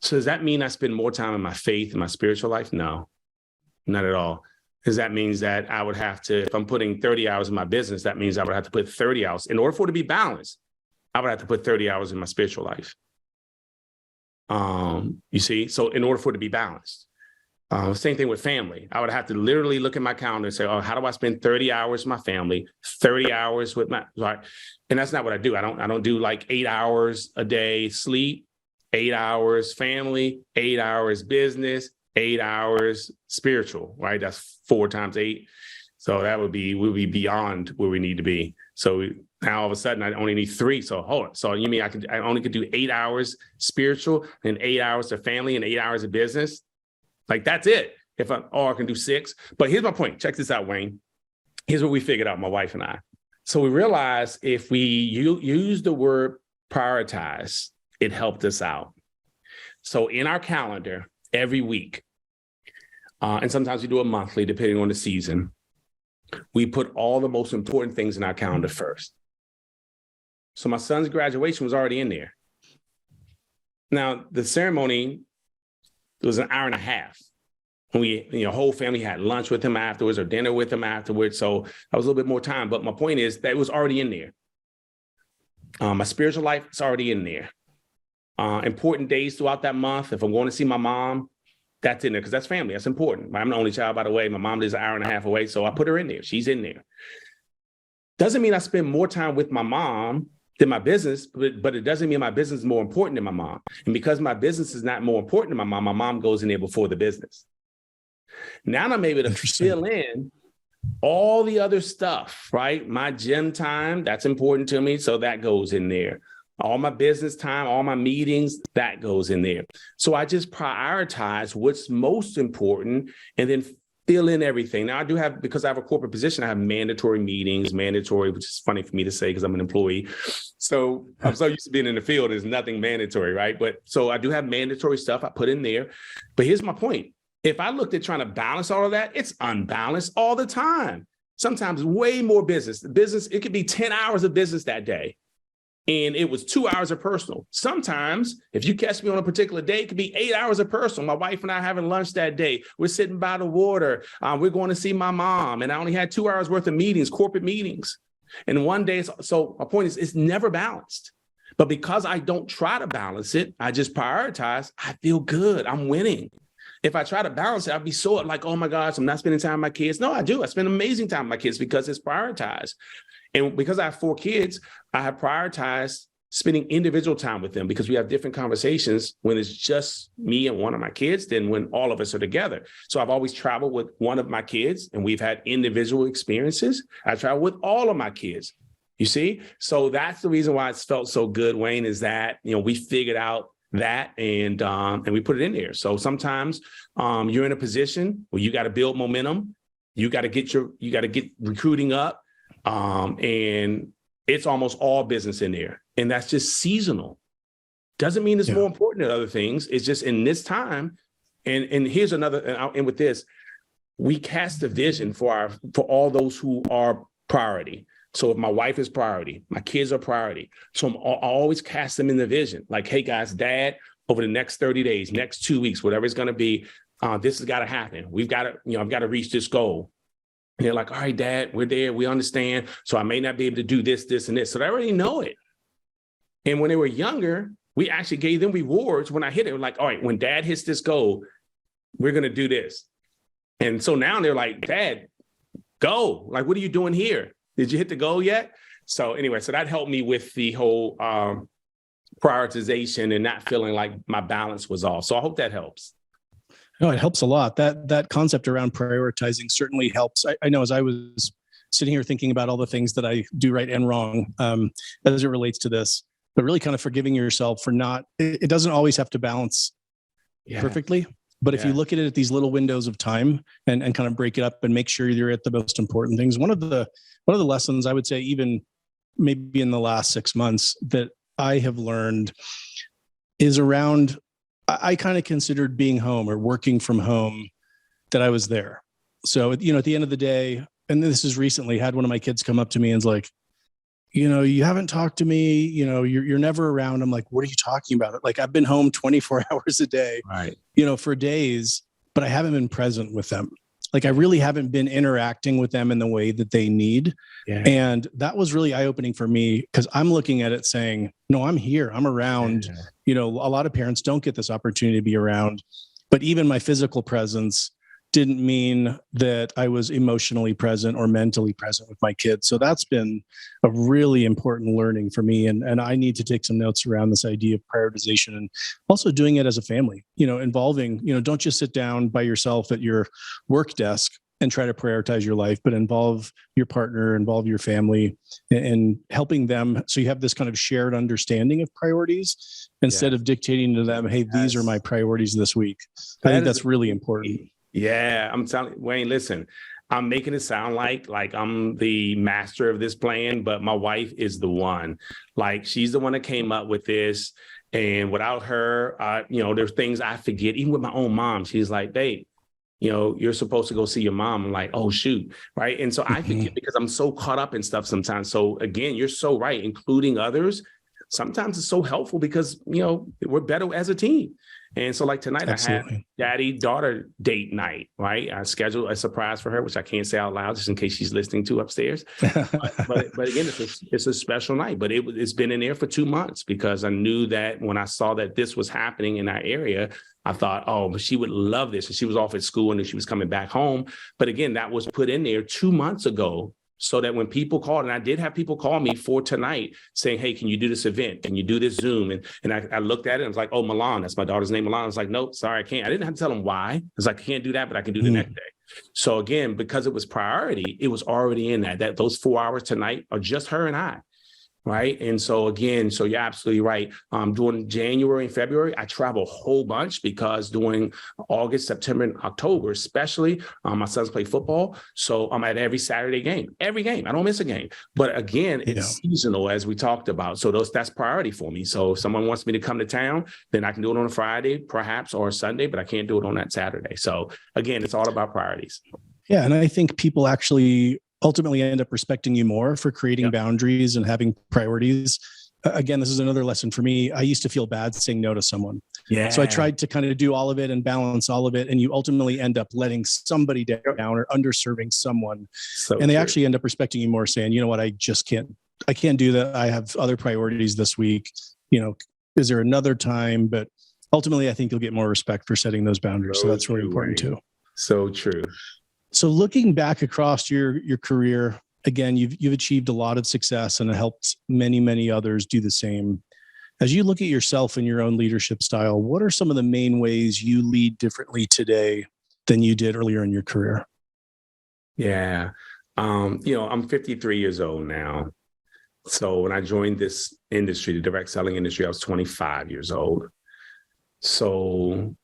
So does that mean I spend more time in my faith and my spiritual life? No, not at all. Because that means that I would have to, if I'm putting 30 hours in my business, that means I would have to put 30 hours. In order for it to be balanced, I would have to put 30 hours in my spiritual life. You see? So in order for it to be balanced. Same thing with family. I would have to literally look at my calendar and say, how do I spend 30 hours with my family, 30 hours with my, right? And that's not what I do. I don't do like 8 hours a day sleep, 8 hours family, 8 hours business, 8 hours spiritual, right? That's 4 times 8. So that we'll be beyond where we need to be. So now all of a sudden I only need 3. So hold on. So you mean I only could do 8 hours spiritual and 8 hours to family and 8 hours of business? Like that's it. I can do 6. But here's my point. Check this out, Wayne. Here's what we figured out, my wife and I. So we realized if we use the word prioritize, it helped us out. So in our calendar, every week, and sometimes we do it monthly, depending on the season, we put all the most important things in our calendar first. So my son's graduation was already in there. Now, the ceremony was an hour and a half. We, whole family had lunch with him afterwards or dinner with him afterwards. So that was a little bit more time. But my point is that it was already in there. My spiritual life is already in there. Important days throughout that month. If I'm going to see my mom, that's in there because that's family. That's important. I'm the only child, by the way. My mom lives an hour and a half away. So I put her in there. She's in there. Doesn't mean I spend more time with my mom than my business, but it doesn't mean my business is more important than my mom. And because my business is not more important than my mom goes in there before the business. Now I'm able to fill in all the other stuff, right? My gym time, that's important to me. So that goes in there. All my business time, all my meetings, that goes in there. So I just prioritize what's most important and then fill in everything. Now I do have, because I have a corporate position, I have mandatory meetings, which is funny for me to say because I'm an employee. So I'm so used to being in the field, there's nothing mandatory, right? But so I do have mandatory stuff I put in there. But here's my point. If I looked at trying to balance all of that, it's unbalanced all the time. Sometimes way more business. It could be 10 hours of business that day. And it was 2 hours of personal. Sometimes, if you catch me on a particular day, it could be 8 hours of personal. My wife and I are having lunch that day. We're sitting by the water. We're going to see my mom. And I only had 2 hours worth of meetings, corporate meetings. And one day, so my point is, it's never balanced. But because I don't try to balance it, I just prioritize. I feel good. I'm winning. If I try to balance it, I'd be so like, oh my gosh, I'm not spending time with my kids. No, I do. I spend amazing time with my kids because it's prioritized. And because I have 4 kids, I have prioritized spending individual time with them because we have different conversations when it's just me and one of my kids than when all of us are together. So I've always traveled with one of my kids and we've had individual experiences. I travel with all of my kids, you see? So that's the reason why it's felt so good, Wayne, is that, we figured out that and we put it in there. So sometimes you're in a position where you got to build momentum. You got to get recruiting up. And it's almost all business in there. And that's just seasonal. Doesn't mean it's more important than other things. It's just in this time. And here's another, and I'll end with this. We cast a vision for all those who are priority. So if my wife is priority, my kids are priority. So I always cast them in the vision. Like, hey guys, Dad, over the next 30 days, next 2 weeks, whatever it's going to be, this has got to happen. We've got to, I've got to reach this goal. And they're like, all right, Dad, we're there. We understand. So I may not be able to do this, this, and this. So they already know it. And when they were younger, we actually gave them rewards. When I hit it, we're like, all right, when Dad hits this goal, we're going to do this. And so now they're like, Dad, go. Like, what are you doing here? Did you hit the goal yet? So anyway, so that helped me with the whole prioritization and not feeling like my balance was off. So I hope that helps. No, it helps a lot. That concept around prioritizing certainly helps. I know as I was sitting here thinking about all the things that I do right and wrong as it relates to this, but really kind of forgiving yourself for not, it doesn't always have to balance perfectly. But if you look at it at these little windows of time and kind of break it up and make sure you're at the most important things. One of the lessons I would say, even maybe in the last 6 months, that I have learned is around, I kind of considered being home or working from home, that I was there. So, at the end of the day, and this is recently, had one of my kids come up to me and is like, you haven't talked to me, you're never around. I'm like, what are you talking about? Like, I've been home 24 hours a day, right? For days, but I haven't been present with them. Like, I really haven't been interacting with them in the way that they need. Yeah. And that was really eye-opening for me, because I'm looking at it saying, no, I'm here, I'm around. Yeah. A lot of parents don't get this opportunity to be around, but even my physical presence didn't mean that I was emotionally present or mentally present with my kids. So that's been a really important learning for me. And I need to take some notes around this idea of prioritization and also doing it as a family, involving, don't just sit down by yourself at your work desk and try to prioritize your life, but involve your partner, involve your family, and helping them. So you have this kind of shared understanding of priorities instead of dictating to them, hey, these are my priorities this week. I think that's really important. Yeah, I'm telling you, Wayne, listen, I'm making it sound like I'm the master of this plan, but my wife is the one. Like, she's the one that came up with this. And without her, there's things I forget, even with my own mom. She's like, babe, you're supposed to go see your mom. I'm like, oh, shoot. Right. And so I forget because I'm so caught up in stuff sometimes. So again, you're so right, including others. Sometimes it's so helpful because, we're better as a team. And so like tonight, Absolutely. I had daddy-daughter date night, right? I scheduled a surprise for her, which I can't say out loud just in case she's listening to upstairs. but again, it's a special night, but it's been in there for 2 months because I knew that when I saw that this was happening in our area, I thought, oh, but she would love this. And she was off at school and she was coming back home. But again, that was put in there 2 months ago so that when people called, and I did have people call me for tonight saying, hey, can you do this event? Can you do this Zoom? And I looked at it and I was like, oh, Milan, that's my daughter's name, Milan. I was like, nope, sorry, I can't. I didn't have to tell them why. I was like, I can't do that, but I can do the next day. So again, because it was priority, it was already in that those 4 hours tonight are just her and I. Right. And so again, so you're absolutely right. During January and February, I travel a whole bunch because during August, September, and October, especially, my sons play football. So I'm at every Saturday game, every game. I don't miss a game. But again, it's seasonal, as we talked about. So that's priority for me. So if someone wants me to come to town, then I can do it on a Friday, perhaps, or a Sunday, but I can't do it on that Saturday. So again, it's all about priorities. Yeah. And I think people actually ultimately end up respecting you more for creating boundaries and having priorities. Again, this is another lesson for me. I used to feel bad saying no to someone. Yeah. So I tried to kind of do all of it and balance all of it. And you ultimately end up letting somebody down or underserving someone. And they actually end up respecting you more, saying, you know what, I can't do that. I have other priorities this week. Is there another time? But ultimately, I think you'll get more respect for setting those boundaries. So that's really important too. So true. So looking back across your career, again, you've achieved a lot of success and helped many, many others do the same. As you look at yourself and your own leadership style, what are some of the main ways you lead differently today than you did earlier in your career? Yeah. I'm 53 years old now. So when I joined this industry, the direct selling industry, I was 25 years old. So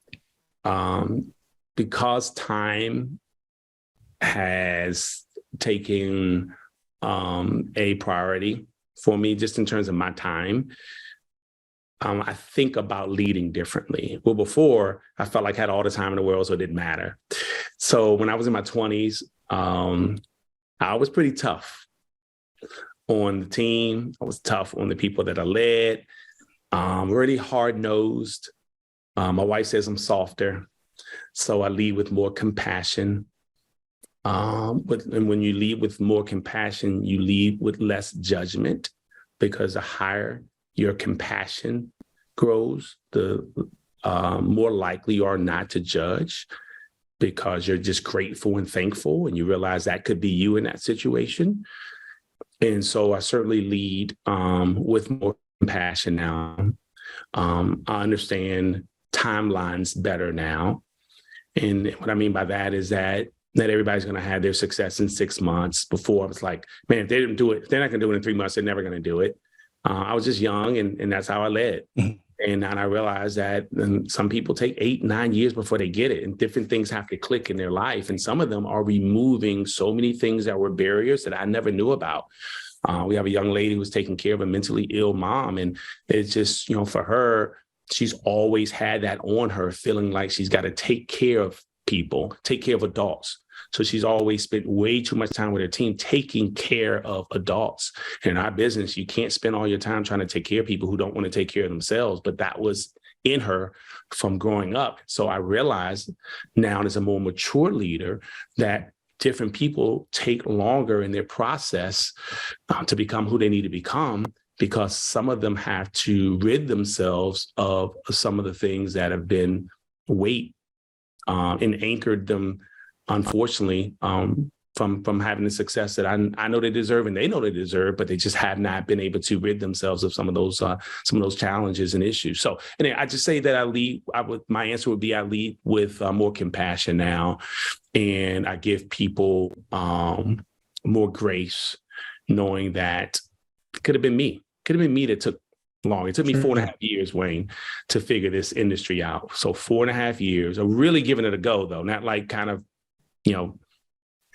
because time has taken a priority for me, just in terms of my time, I think about leading differently. Well, before, I felt like I had all the time in the world, so it didn't matter. So when I was in my 20s, I was pretty tough on the team. I was tough on the people that I led, really hard-nosed. My wife says I'm softer, so I lead with more compassion. And when you lead with more compassion, you lead with less judgment, because the higher your compassion grows, the more likely you are not to judge, because you're just grateful and thankful, and you realize that could be you in that situation. And so I certainly lead with more compassion now. I understand timelines better now. And what I mean by that is that not everybody's going to have their success in 6 months. Before, I was like, man, if they didn't do it, if they're not going to do it in 3 months, they're never going to do it. I was just young, and that's how I led. And I realized that some people take 8, 9 years before they get it, and different things have to click in their life. And some of them are removing so many things that were barriers that I never knew about. We have a young lady who's taking care of a mentally ill mom. And it's just, for her, she's always had that on her, feeling like she's got to take care of people, take care of adults. So she's always spent way too much time with her team taking care of adults. And in our business, you can't spend all your time trying to take care of people who don't want to take care of themselves. But that was in her from growing up. So I realized now, as a more mature leader, that different people take longer in their process to become who they need to become, because some of them have to rid themselves of some of the things that have been weight and anchored them, unfortunately, from having the success that I know they deserve and they know they deserve, but they just have not been able to rid themselves of some of those challenges and issues. So anyway, I just say that my answer would be I lead with more compassion now, and I give people more grace, knowing that it could have been me. Could have been me that took long. It took me 4.5 years, Wayne, to figure this industry out. So 4.5 years of really giving it a go, though, not like kind of,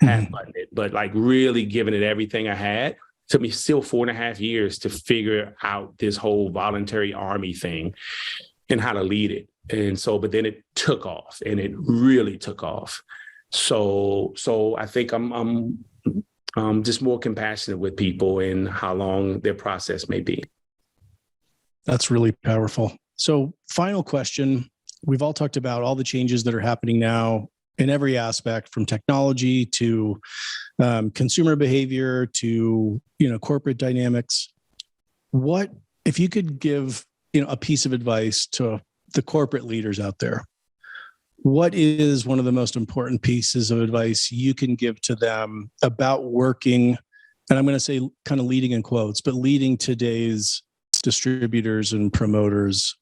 half-buttoned it, but like really giving it everything I had. It took me still 4.5 years to figure out this whole voluntary army thing and how to lead it. And so, but then it took off, and it really took off. So I think I'm just more compassionate with people and how long their process may be. That's really powerful. So final question. We've all talked about all the changes that are happening now in every aspect, from technology to consumer behavior to, corporate dynamics. What, if you could give, a piece of advice to the corporate leaders out there, what is one of the most important pieces of advice you can give to them about working and I'm going to say kind of leading in quotes, but leading today's distributors and promoters,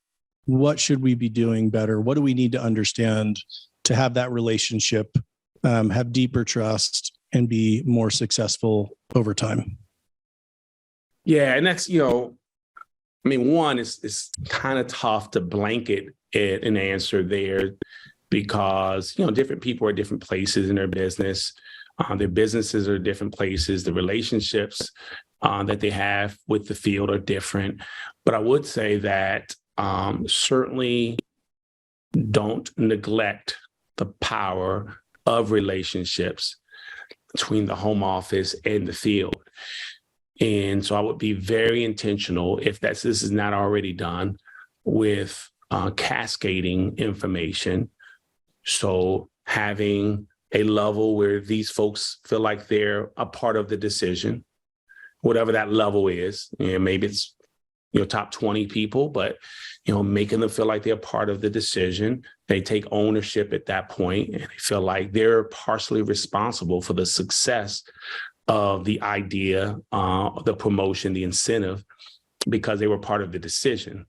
what should we be doing better? What do we need to understand to have that relationship, have deeper trust, and be more successful over time? Yeah, and that's, one is kind of tough to blanket an answer there because, different people are at different places in their business. Their businesses are different places. The relationships that they have with the field are different. But I would say that certainly don't neglect the power of relationships between the home office and the field. And so I would be very intentional, if this is not already done, with cascading information. So having a level where these folks feel like they're a part of the decision, whatever that level is. Maybe it's top 20 people, but making them feel like they're part of the decision. They take ownership at that point, and they feel like they're partially responsible for the success of the idea, the promotion, the incentive, because they were part of the decision.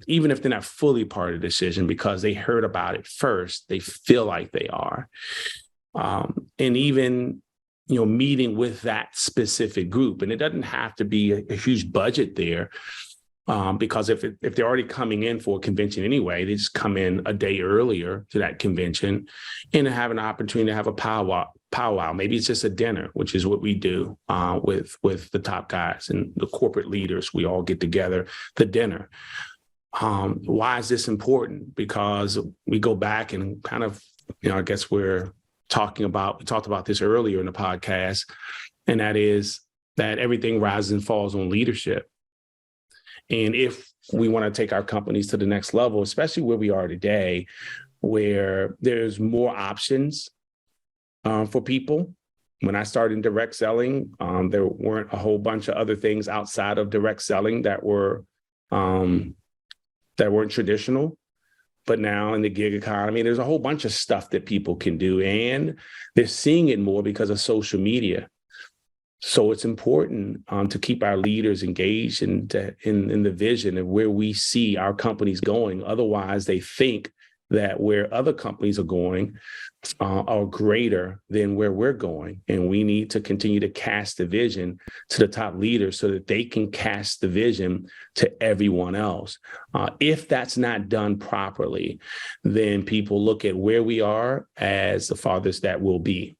Even if they're not fully part of the decision, because they heard about it first, they feel like they are. And even, meeting with that specific group, and it doesn't have to be a huge budget there, because if they're already coming in for a convention anyway, they just come in a day earlier to that convention and have an opportunity to have a powwow. Maybe it's just a dinner, which is what we do with the top guys and the corporate leaders. We all get together, the dinner. Why is this important? Because we go back and kind of, I guess we talked about this earlier in the podcast, and that is that everything rises and falls on leadership. And if we want to take our companies to the next level, especially where we are today, where there's more options for people. When I started in direct selling, there weren't a whole bunch of other things outside of direct selling that weren't traditional. But now in the gig economy, there's a whole bunch of stuff that people can do, and they're seeing it more because of social media. So it's important to keep our leaders engaged in the vision of where we see our companies going. Otherwise, they think that where other companies are going are greater than where we're going. And we need to continue to cast the vision to the top leaders so that they can cast the vision to everyone else. If that's not done properly, then people look at where we are as the farthest that will be.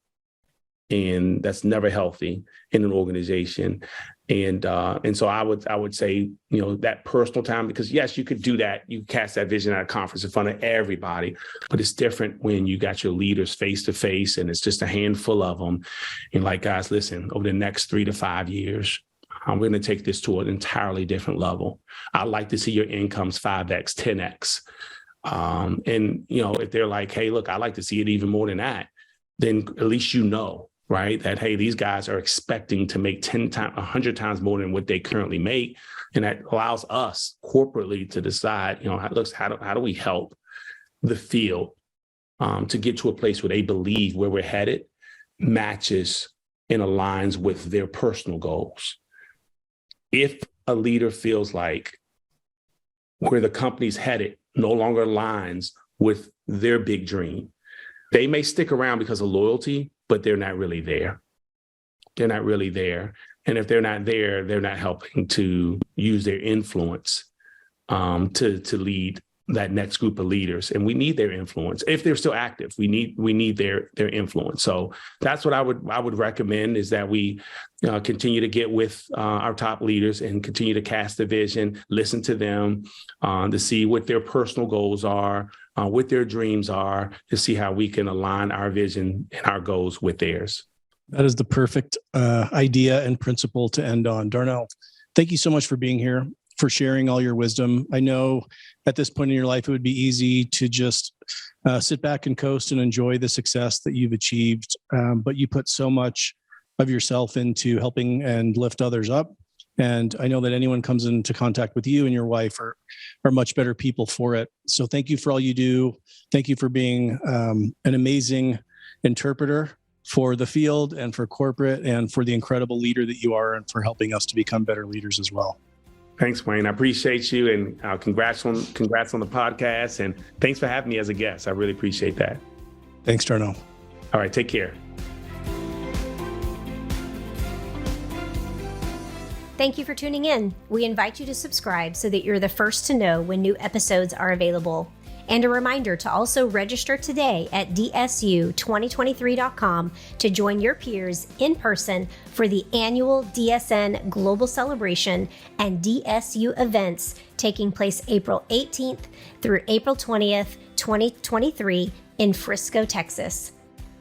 And that's never healthy in an organization. And so I would say, that personal time, because yes, you could do that. You cast that vision at a conference in front of everybody, but it's different when you got your leaders face to face and it's just a handful of them. And like, guys, listen, over the next 3 to 5 years, I'm going to take this to an entirely different level. I'd like to see your incomes 5X, 10X. And, if they're like, hey, look, I'd like to see it even more than that, then at least right? That, hey, these guys are expecting to make 100 times more than what they currently make. And that allows us corporately to decide, how do we help the field to get to a place where they believe where we're headed matches and aligns with their personal goals. If a leader feels like where the company's headed no longer aligns with their big dream, they may stick around because of loyalty, but they're not really there. They're not really there. And if they're not there, they're not helping to use their influence to lead that next group of leaders. And we need their influence. If they're still active, we need their influence. So that's what I would recommend, is that we continue to get with our top leaders and continue to cast the vision, listen to them, to see what their personal goals are, what their dreams are, to see how we can align our vision and our goals with theirs. That is the perfect idea and principle to end on. Darnell, thank you so much for being here, for sharing all your wisdom. I know at this point in your life, it would be easy to just sit back and coast and enjoy the success that you've achieved. But you put so much of yourself into helping and lift others up. And I know that anyone comes into contact with you and your wife are much better people for it. So thank you for all you do. Thank you for being an amazing interpreter for the field and for corporate and for the incredible leader that you are and for helping us to become better leaders as well. Thanks, Wayne. I appreciate you, and congrats on the podcast, and thanks for having me as a guest. I really appreciate that. Thanks, Darnell. All right, take care. Thank you for tuning in. We invite you to subscribe so that you're the first to know when new episodes are available. And a reminder to also register today at dsu2023.com to join your peers in person for the annual DSN Global Celebration and DSU events taking place April 18th through April 20th, 2023 in Frisco, Texas.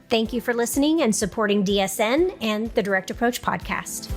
Thank you for listening and supporting DSN and the Direct Approach podcast.